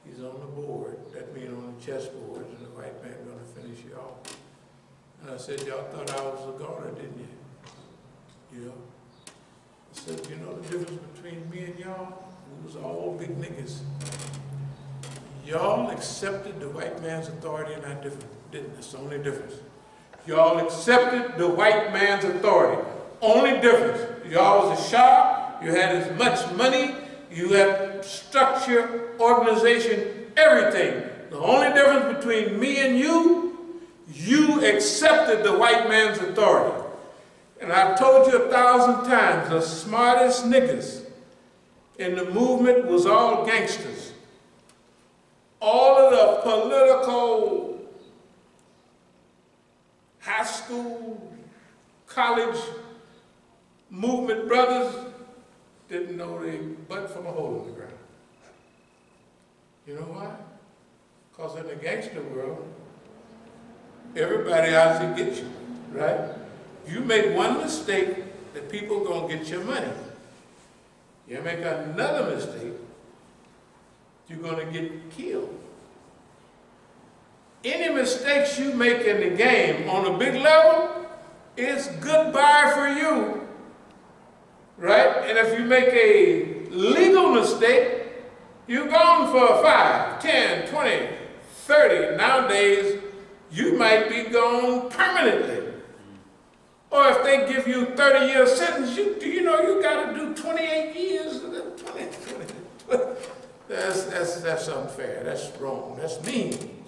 he's on the board. That means on the chessboard, and the white man going to finish you off. And I said, y'all thought I was a goner, didn't you? You know? I said, you know the difference between me and y'all? We was all big niggas. Y'all accepted the white man's authority and I didn't. That's the only difference. Y'all accepted the white man's authority. Only difference. Y'all was a shah, you had as much money, you had structure, organization, everything. The only difference between me and you accepted the white man's authority. And I've told you 1,000 times, the smartest niggas in the movement was all gangsters. All of the political high school, college movement brothers didn't know their butt from a hole in the ground. You know why? Because in the gangster world, everybody out to get you, right? You make one mistake, the people gonna get your money. You make another mistake, you're gonna get killed. Any mistakes you make in the game on a big level, it's goodbye for you, right? And if you make a legal mistake, you're gone for 5, 10, 20, 30. Nowadays, you might be gone permanently. Or if they give you a 30-year sentence, do you know you got to do 28 years? 20. That's unfair. That's wrong. That's mean.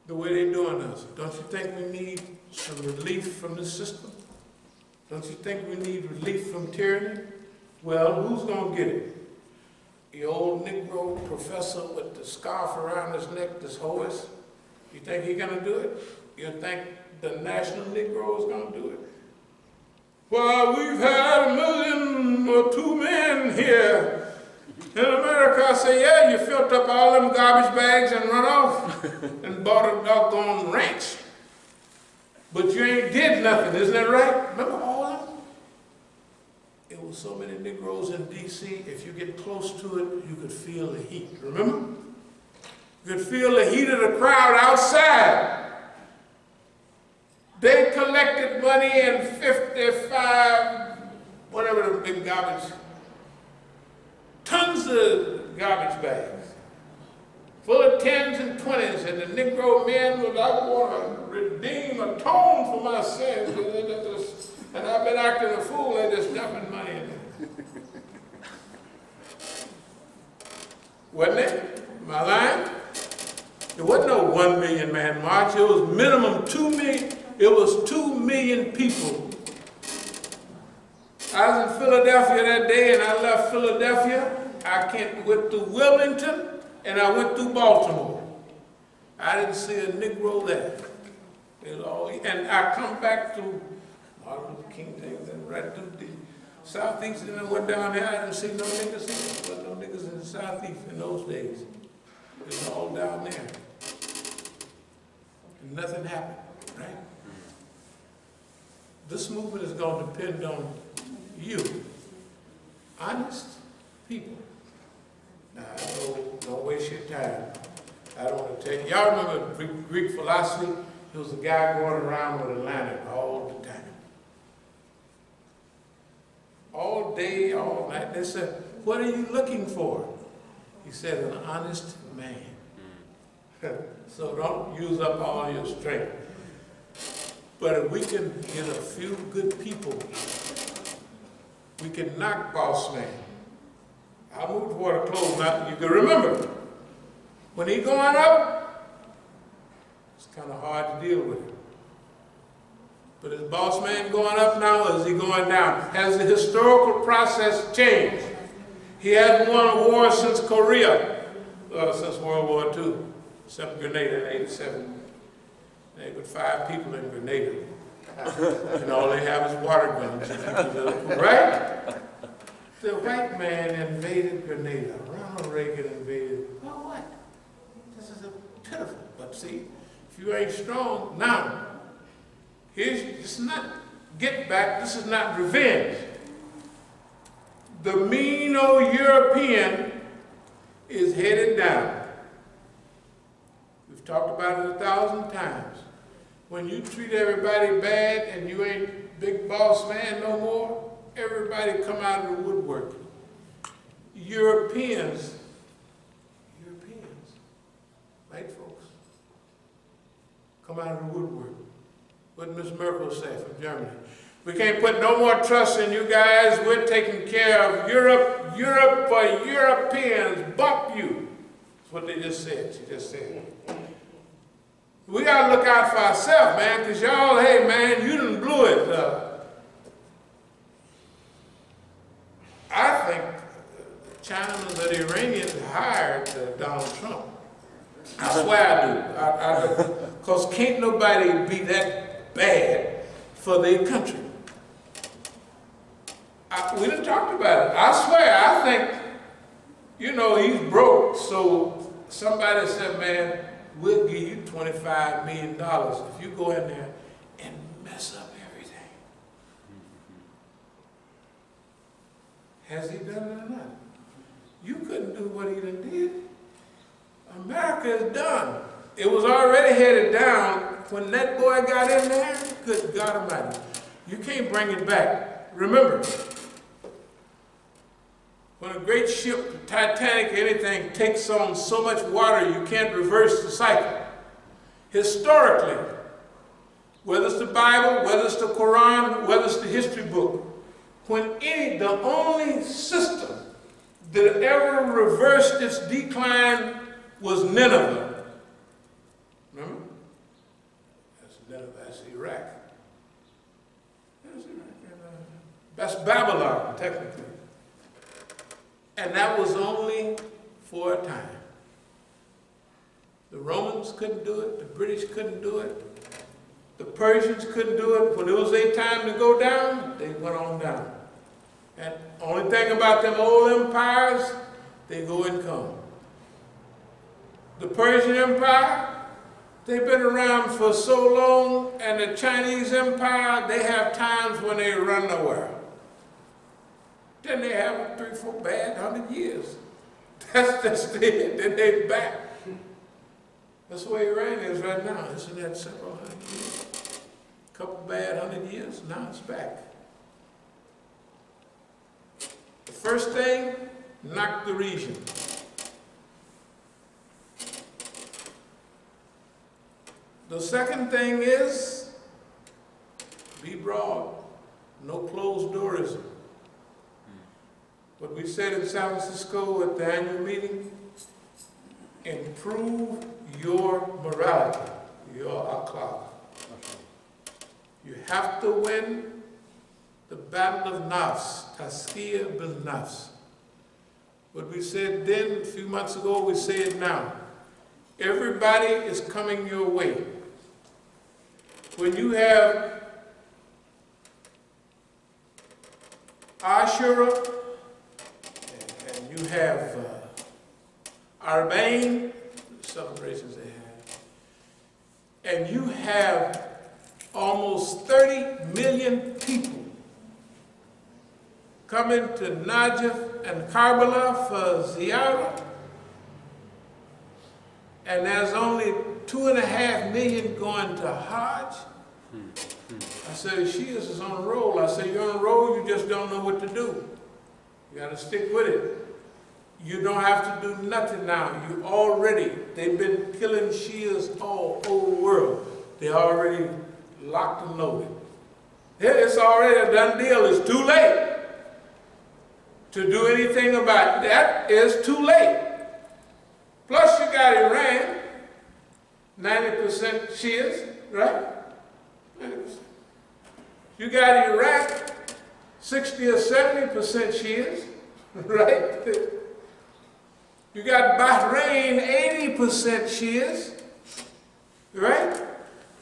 The way they're doing us. Don't you think we need some relief from the system? Don't you think we need relief from tyranny? Well, who's going to get it? The old Negro professor with the scarf around his neck, this horse? You think he's going to do it? You think the national Negro is going to do it? Well, we've had 1 million or 2 men here in America. I say, yeah, you filled up all them garbage bags and run off and bought a doggone ranch. But you ain't did nothing, isn't that right? Remember all of them? It was so many Negroes in D.C., if you get close to it, you could feel the heat, remember? You could feel the heat of the crowd outside. They collected money in 55, whatever the big garbage, tons of garbage bags, full of 10s and 20s, and the Negro men would, I want to redeem, atone for my sins, and I've been acting a fool, they're just dumping money in there. Wasn't it? Am I lying? There wasn't no 1 million man march, it was minimum 2 million. It was 2 million people. I was in Philadelphia that day, and I left Philadelphia. Went to Wilmington, and I went through Baltimore. I didn't see a Negro there. It was all, and I come back to Martin Luther King things and right through the Southeast, and I went down there. I didn't see no niggas. There wasn't no niggas in the Southeast in those days. It was all down there. And nothing happened, right? This movement is going to depend on you, honest people. Now, don't waste your time. I don't want to tell you. Y'all remember Greek philosophy? There was a guy going around with a lantern all the time. All day, all night. They said, what are you looking for? He said, an honest man. So don't use up all your strength. But if we can get a few good people, we can knock boss man. I'll move toward a close now. You can remember, when he's going up, it's kind of hard to deal with him. But is boss man going up now, or is he going down? Has the historical process changed? He hasn't won a war since Korea, since World War II, except Grenada in '87. They put 5 people in Grenada, and all they have is water guns. Right? The white man invaded Grenada. Ronald Reagan invaded. Well, what? This is a pitiful. But see, if you ain't strong, now, this is not get back, this is not revenge. The mean old European is headed down. We've talked about it 1,000 times. When you treat everybody bad and you ain't big boss man no more, everybody come out of the woodwork. Europeans, white folks, come out of the woodwork. What did Miss Merkel say from Germany? We can't put no more trust in you guys. We're taking care of Europe. Europe for Europeans. Bump you. That's what they just said. She just said. We got to look out for ourselves, man, because y'all, hey, man, you done blew it. I think China's or the Iranians hired Donald Trump. I swear I do. Because can't nobody be that bad for their country. We done talked about it. I swear, I think, you know, he's broke, so somebody said, man, we'll give you $25 million if you go in there and mess up everything. Has he done it or not? You couldn't do what he done did. America is done. It was already headed down when that boy got in there. Good God Almighty. You can't bring it back. Remember, when a great ship, the Titanic, anything, takes on so much water, you can't reverse the cycle. Historically, whether it's the Bible, whether it's the Quran, whether it's the history book, the only system that ever reversed its decline was Nineveh. Remember? That's Nineveh, that's Iraq. That's Iraq. That's Babylon, technically. And that was only for a time. The Romans couldn't do it, the British couldn't do it, the Persians couldn't do it. When it was their time to go down, they went on down. And only thing about them old empires, they go and come. The Persian Empire, they've been around for so long, and the Chinese Empire, they have times when they run nowhere. Then they have 3 or 4 bad 100 years. That's just it. Then they back. That's the way Iran is right now. Isn't that several hundred years? A couple bad 100 years, now it's back. The first thing, knock the region. The second thing is, be broad. No closed doorism. What we said in San Francisco at the annual meeting, improve your morality, your akhlaq. You have to win the battle of nafs, tazkiyah bil nafs. What we said then, a few months ago, we say it now. Everybody is coming your way. When you have Ashura, and you have Arbain, the celebrations they have, and you have almost 30 million people coming to Najaf and Karbala for ziyarah, and there's only 2.5 million going to Hajj. I said, Shias is on a roll. I said, you're on a roll, you just don't know what to do. You got to stick with it. You don't have to do nothing now. You already, they've been killing Shias all over the world. They're already locked and loaded. It's already a done deal. It's too late to do anything about it. That is too late. Plus you got Iran, 90% Shias, right? 90%. You got Iraq, 60 or 70% Shias, right? You got Bahrain, 80% Shias, right?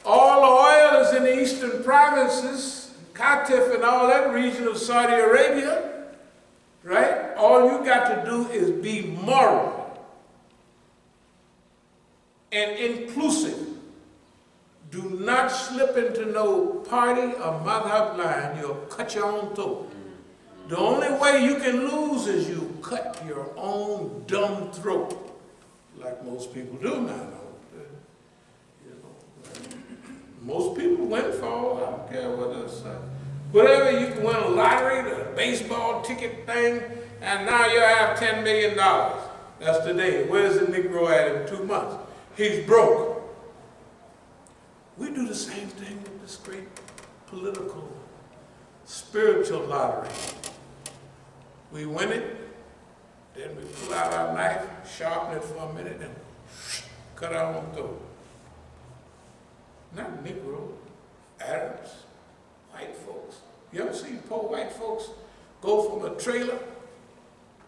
All the oil is in the eastern provinces, Qatif and all that region of Saudi Arabia, right? All you got to do is be moral and inclusive. Do not slip into no party or madhab line. You'll cut your own throat. The only way you can lose is you cut your own dumb throat, like most people do now. You know, most people win for, I don't care whether it's whatever, you can win a lottery, the baseball ticket thing, and now you have $10 million. That's today. Where's the Negro at in 2 months? He's broke. We do the same thing with this great political, spiritual lottery. We win it, then we pull out our knife, sharpen it for a minute, and cut our own throat. Not Negro, Arabs, white folks. You ever seen poor white folks go from a trailer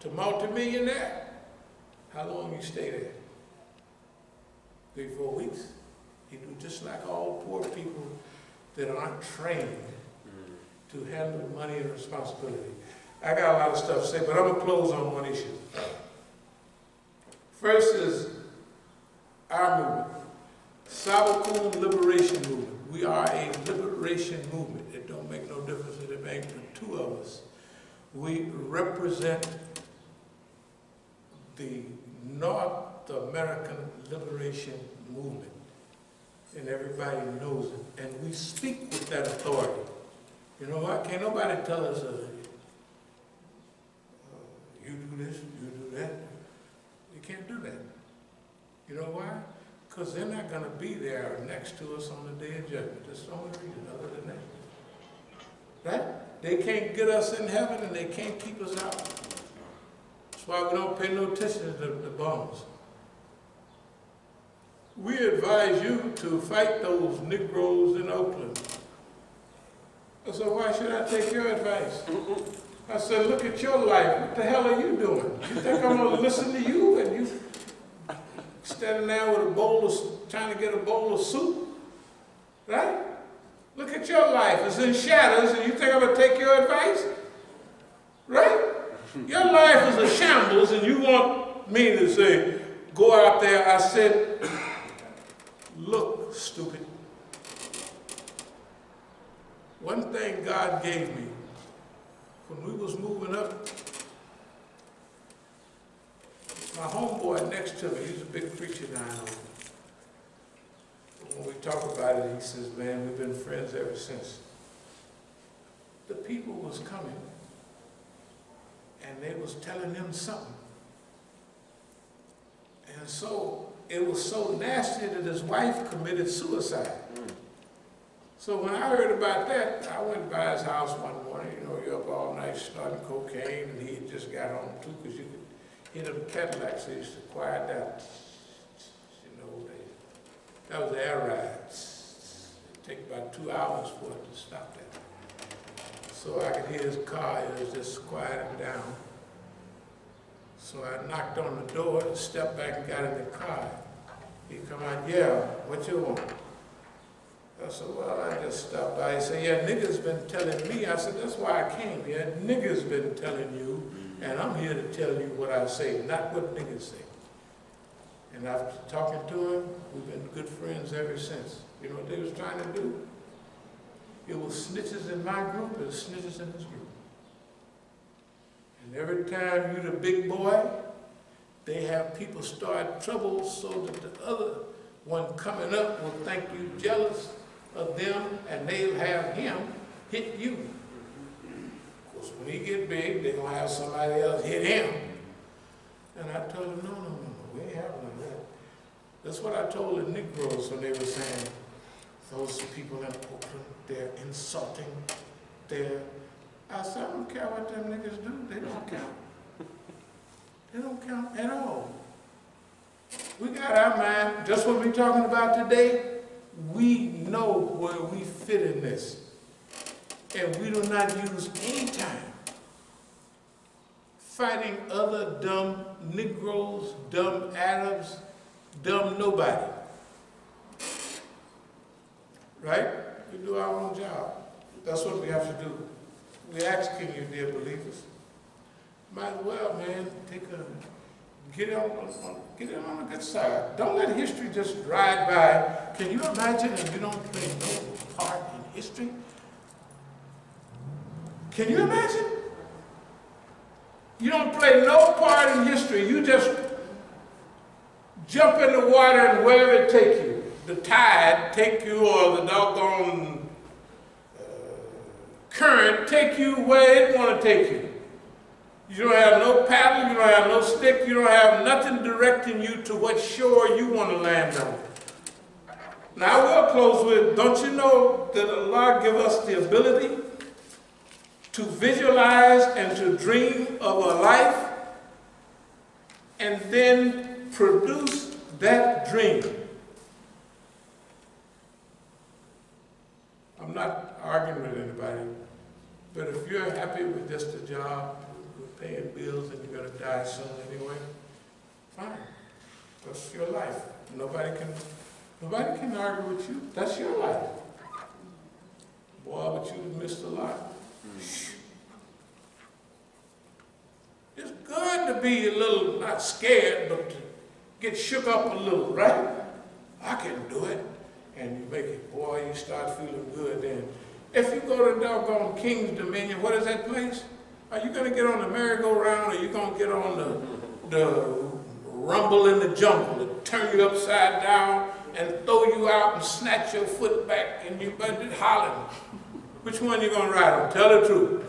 to multimillionaire? How long you stay there? 3 or 4 weeks. You do just like all poor people that aren't trained to handle money and responsibility. I got a lot of stuff to say, but I'm going to close on one issue. First is our movement, As-Sabiqun liberation movement. We are a liberation movement. It don't make no difference if it makes the two of us. We represent the North American liberation movement, and everybody knows it. And we speak with that authority. You know what? Can't nobody tell us, you do this, you do that. You can't do that. You know why? Because they're not going to be there next to us on the day of judgment. That's the only reason, other than that. Right? They can't get us in heaven and they can't keep us out. That's why we don't pay no attention to the bombs. We advise you to fight those Negroes in Oakland. I said, why should I take your advice? I said, look at your life. What the hell are you doing? You think I'm going to listen to you and you standing there with a bowl of, trying to get a bowl of soup? Right? Look at your life. It's in shadows and you think I'm going to take your advice? Right? Your life is a shambles and you want me to say, go out there. I said, look, stupid. One thing God gave me, when we was moving up, my homeboy next to me, he's a big preacher now. When we talk about it, he says, man, we've been friends ever since. The people was coming, and they was telling him something. And so, it was so nasty that his wife committed suicide. So when I heard about that, I went by his house one morning, you know, you're up all night snorting cocaine, and he had just got home too, because you could hit him Cadillacs, so he used to quiet down. You know, that was the air ride. It'd take about 2 hours for it to stop that. So I could hear his car, it was just quieting down. So I knocked on the door and stepped back and got in the car. He come out, yeah, what you want? I said, well, I just stopped by. He said, yeah, niggas been telling me. I said, that's why I came here. Niggas been telling you, and I'm here to tell you what I say, not what niggas say. And after talking to him, we've been good friends ever since. You know what they was trying to do? It was snitches in my group, it was snitches in his group. And every time you the big boy, they have people start trouble so that the other one coming up will think you jealous of them, and they'll have him hit you. Of course, when he get big, they're gonna have somebody else hit him. And I told him, no, we ain't having none of that. That's what I told the Negroes when they were saying, those people in Oakland, they're insulting I said, I don't care what them niggas do, they don't count. They don't count at all. We got our mind, just what we're talking about today, we know where we fit in this. And we do not use any time fighting other dumb Negroes, dumb Arabs, dumb nobody. Right? We do our own job. That's what we have to do. We're asking you, dear believers, might as well, man, get it on the good side. Don't let history just ride by. Can you imagine if you don't play no part in history? Can you imagine? You don't play no part in history. You just jump in the water and wherever it takes you. The tide take you, or the doggone current take you where it want to take you. You don't have no paddle, you don't have no stick, you don't have nothing directing you to what shore you want to land on. Now I will close with, don't you know that Allah give us the ability to visualize and to dream of a life and then produce that dream. I'm not arguing with anybody, but if you're happy with just a job, with paying bills, and you're going to die soon anyway, fine. That's your life. Nobody can argue with you. That's your life. Boy, but you missed a lot. It's good to be a little, not scared, but to get shook up a little, right? I can do it. And you make it, boy, you start feeling good then. If you go to doggone King's Dominion, what is that place? Are you going to get on the merry-go-round, or are you going to get on the rumble in the jungle that turn you upside down and throw you out and snatch your foot back and you hollering? Which one are you going to ride on? Tell the truth.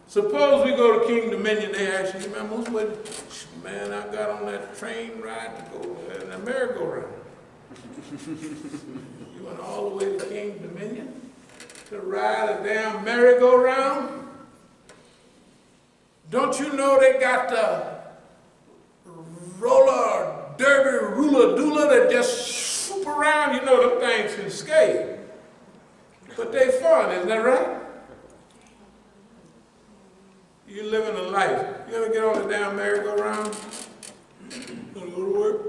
Suppose we go to King Dominion, they ask you, man, I got on that train ride to go in the merry-go-round. You went all the way to King Dominion to ride a damn merry-go-round? Don't you know they got the roller derby ruler-dooler that just swoop around? You know them things can skate. But they fun, isn't that right? You're living a life. You gonna get on the damn merry-go-round? Gonna go to work?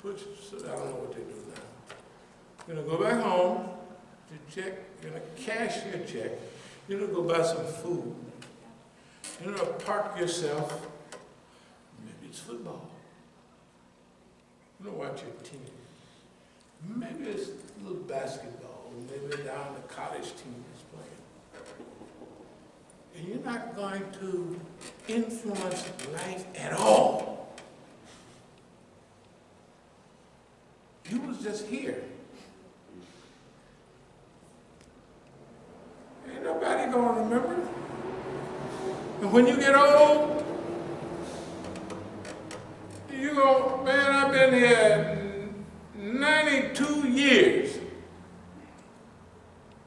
I don't know what they do now. You're gonna go back home to check, you're gonna cash your check, you're gonna go buy some food, you're gonna park yourself, maybe it's football, you're gonna watch your team, maybe it's a little basketball, maybe down the college team is playing. And you're not going to influence life at all. You was just here. Ain't nobody gonna remember. And when you get old, you go, man, I've been here 92 years.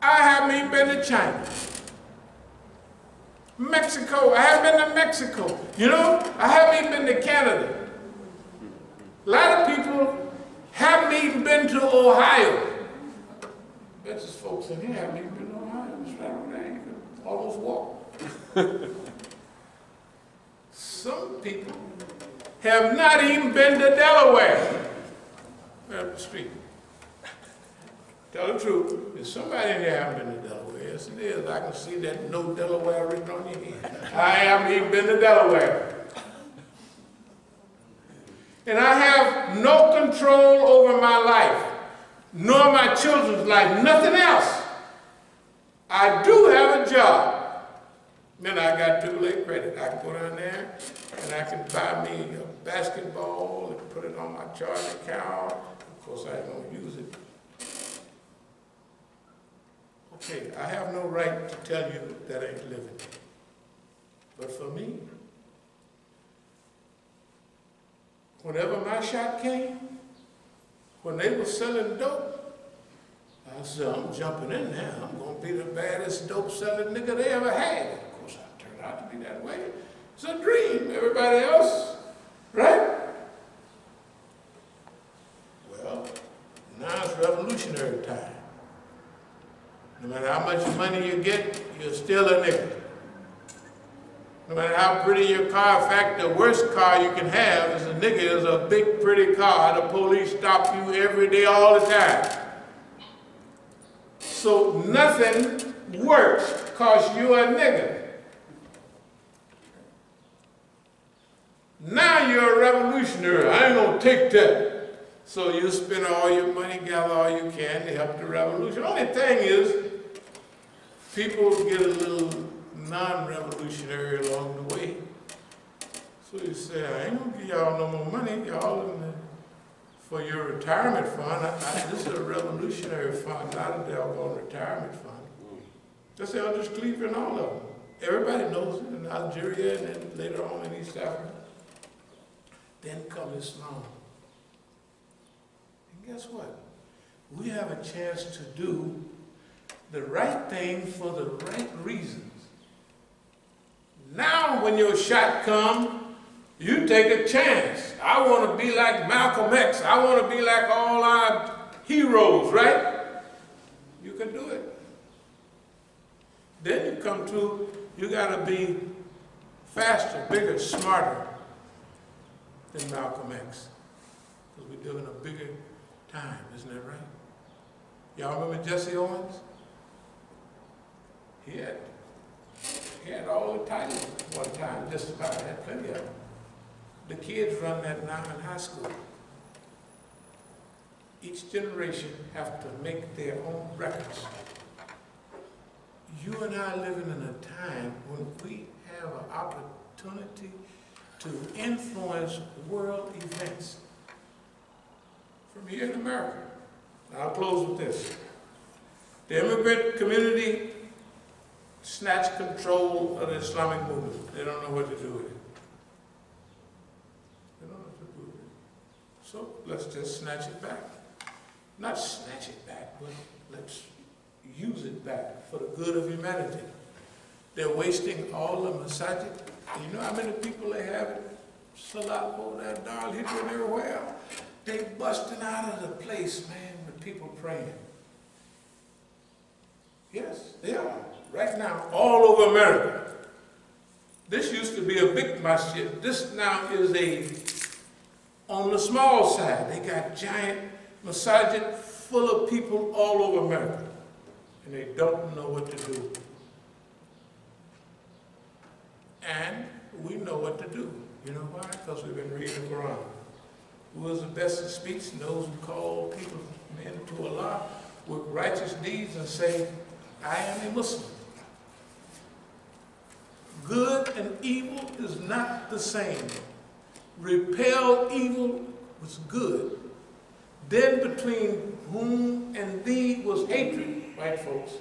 I haven't even been to China. Mexico, I haven't been to Mexico. You know, I haven't even been to Canada. A lot of people haven't even been to Ohio. That's just folks in here haven't even been to Ohio. It's right over there. You can almost walk. Some people have not even been to Delaware. Right up the street. Tell the truth. There's somebody in here haven't been to Delaware. Yes, it is. I can see that no Delaware written on your head. I haven't even been to Delaware. And I have no control over my life, nor my children's life, nothing else. I do have a job. Then I got AAA credit. I can go down there and I can buy me a basketball and put it on my charge account. Of course, I don't use it. Okay, I have no right to tell you that ain't living. But for me, whenever my shot came, when they were selling dope, I said, I'm jumping in there. I'm going to be the baddest dope selling nigga they ever had. Of course, I turned out to be that way. It's a dream. Everybody else, right? Well, now it's revolutionary time. No matter how much money you get, you're still a nigga. No matter how pretty your car, in fact, the worst car you can have as a nigga is a big, pretty car. The police stop you every day, all the time. So nothing works because you're a nigga. Now you're a revolutionary. I ain't gonna take that. So you spend all your money, gather all you can to help the revolution. The only thing is, people get a little non-revolutionary along the way. So you say, I ain't gonna give y'all no more money, y'all for your retirement fund. This is a revolutionary fund, not a doggone retirement fund. That's Elders Cleveland, all of them. Everybody knows it in Algeria and then later on in East Africa. Then come Islam. And guess what? We have a chance to do the right thing for the right reasons. Now when your shot comes, you take a chance. I want to be like Malcolm X. I want to be like all our heroes, right? You can do it. Then you come to, you got to be faster, bigger, smarter than Malcolm X. Because we're doing a bigger time, isn't that right? Y'all remember Jesse Owens? He had all the titles one time, just about, had plenty of them. The kids run that now in high school. Each generation have to make their own records. You and I are living in a time when we have an opportunity to influence world events from here in America. I'll close with this. The immigrant community snatched control of the Islamic movement. They don't know what to do with it. They don't know what to do with it. So let's just snatch it back. Not snatch it back, but let's use it back for the good of humanity. They're wasting all the Masjid. You know how many people they have in Salat over there, Dar al-Hijra and everywhere else? They busting out of the place, man, with people praying. Yes, they are. Right now, all over America. This used to be a big masjid. This now is on the small side. They got giant masajid full of people all over America. And they don't know what to do. And we know what to do. You know why? Because we've been reading the Quran. Who is the best in speech? Those who call people men to Allah with righteous deeds and say, I am a Muslim. Good and evil is not the same. Repel evil was good. Then between whom and thee was hatred, white folks.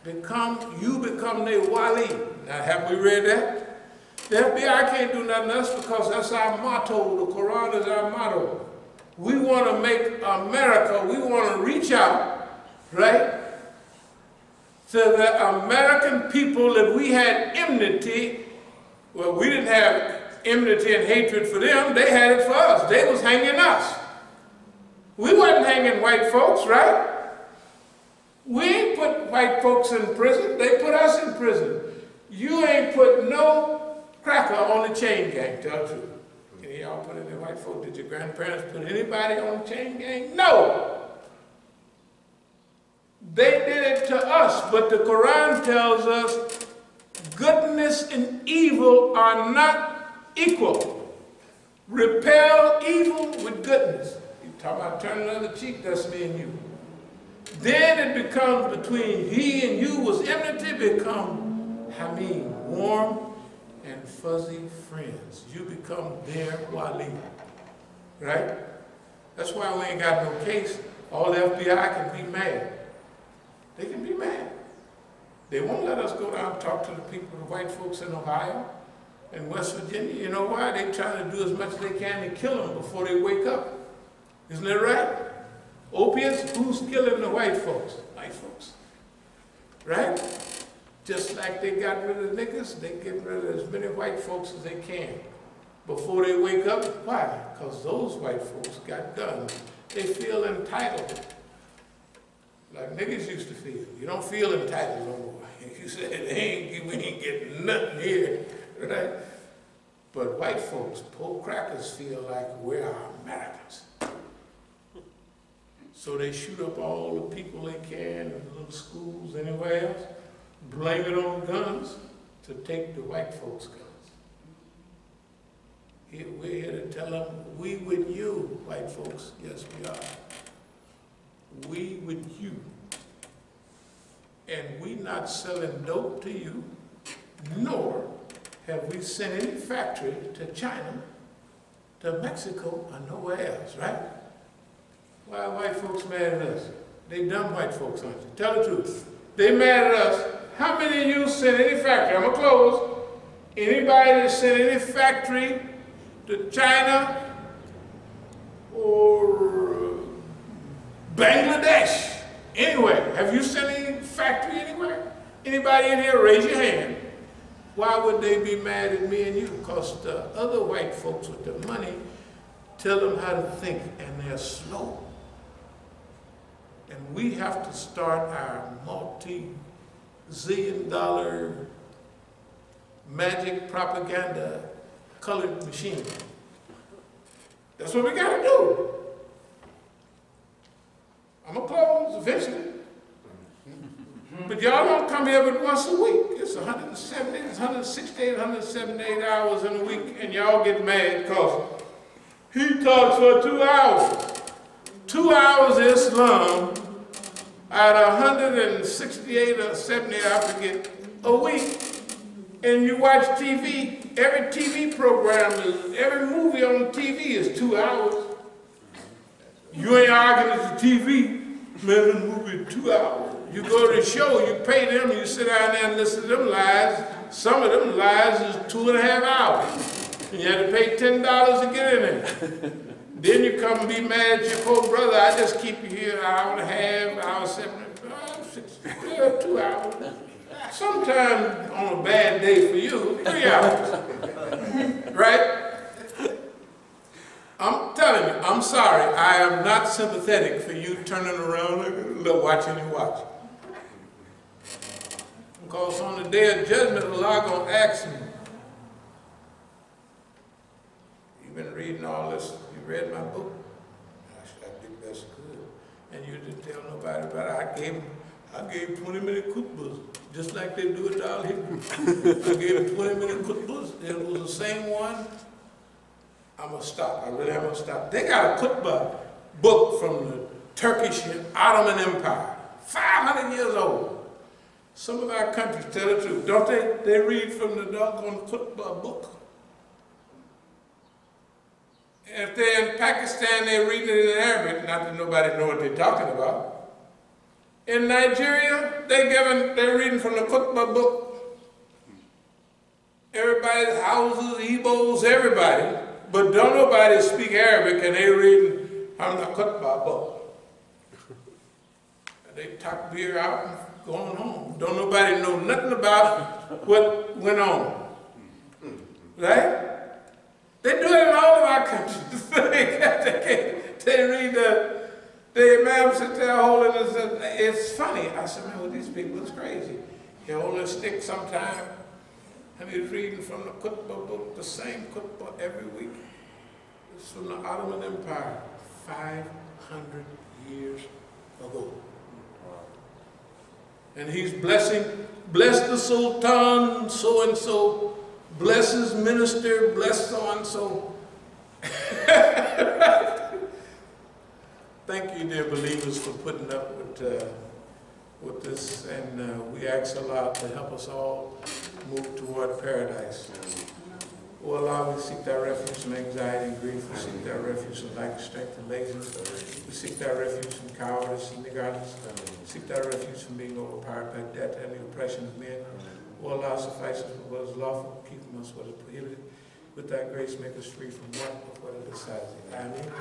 You become their wali. Now, have we read that? The FBI can't do nothing else because that's our motto. The Quran is our motto. We want to make America, we want to reach out, right, to the American people that we had enmity. Well, we didn't have enmity and hatred for them. They had it for us. They was hanging us. We wasn't hanging white folks, right? We ain't put white folks in prison. They put us in prison. You ain't put no cracker on the chain gang, tell the truth. Can y'all put any white folk? Did your grandparents put anybody on the chain gang? No. They did it to us, but the Quran tells us goodness and evil are not equal. Repel evil with goodness. You talk about turning the other cheek, that's me and you. Then it becomes between he and you was enmity, become hameen, warm and fuzzy friends. You become their wali, right? That's why we ain't got no case. All the FBI can be mad. They can be mad. They won't let us go down and talk to the people, the white folks in Ohio and West Virginia. You know why? They're trying to do as much as they can to kill them before they wake up. Isn't that right? Opiates, who's killing the white folks? White folks, right? Just like they got rid of niggas, they get rid of as many white folks as they can before they wake up. Why? Because those white folks got guns. They feel entitled, like niggas used to feel. You don't feel entitled no more. You said, we ain't getting nothing here, right? But white folks, poor crackers, feel like we're Americans. So they shoot up all the people they can in little schools, anywhere else, blame it on guns to take the white folks' guns. We're here to tell them, we with you, white folks. Yes, we are. We with you. And we not selling dope to you, nor have we sent any factory to China, to Mexico, or nowhere else, right? Why are white folks mad at us? They dumb white folks, aren't you? Tell the truth. They mad at us. How many of you sent any factory? I'm going to close. Anybody that sent any factory to China or Bangladesh? Anywhere. Have you sent any factory anywhere? Anybody in here, raise your hand. Why would they be mad at me and you? Because the other white folks with the money tell them how to think, and they're slow. And we have to start our multi-zillion dollar magic propaganda colored machine. That's what we got to do. I'm going to close eventually. But y'all don't come here but once a week. It's 168, 178 hours in a week, and y'all get mad because he talks for 2 hours. 2 hours Islam out of 168 or 78, I forget, a week. And you watch TV, every TV program, every movie on TV is 2 hours. You ain't arguing with the TV, man, the movie is 2 hours. You go to the show, you pay them, you sit down there and listen to them lies. Some of them lies is 2.5 hours. And you have to pay $10 to get in there. Then you come and be mad at your poor brother. I just keep you here an hour and a half, hour 2 hours. Sometimes on a bad day for you, 3 hours. Right? I'm telling you, I'm sorry. I am not sympathetic for you turning around and watching you watch. Because on the day of judgment, Allah gonna ask me, you've been reading all this, you read my book? I did best I could. And you didn't tell nobody about it. I gave 20-minute khutbahs, just like they do at al-Hikmah. I gave 20-minute khutbahs, and it was the same one. I'm gonna stop, I really am gonna stop. They got a khutbah book from the Turkish Ottoman Empire, 500 years old. Some of our countries tell the truth, don't they? They read from the doggone khutbah book. And if they're in Pakistan, they read it in Arabic, not that nobody knows what they're talking about. In Nigeria, they're reading from the khutbah book. Everybody's houses, Igbos, everybody. But don't nobody speak Arabic and they reading from the khutbah book. And they talk beer out and going home. Don't nobody know nothing about what went on. Right? They do it in all of our countries. They read the Imam sit there holding us. It's funny. I said, man, with these people, it's crazy. He hold a stick sometime, and he's reading from the khutbah book, the same khutbah every week. It's from the Ottoman Empire, 500 years ago. And he's bless the Sultan, so-and-so, bless his minister, bless so-and-so. Thank you, dear believers, for putting up with this, and we ask Allah to help us all move toward paradise. Oh Allah, we seek thy refuge from anxiety and grief. We seek thy refuge from lack of strength and laziness. We seek thy refuge from cowardice and negligence. We seek thy refuge from being overpowered by debt and the oppression of men. O Allah, suffice us with what is lawful, keep us what is prohibited. With thy grace, make us free from what is decided. Amen.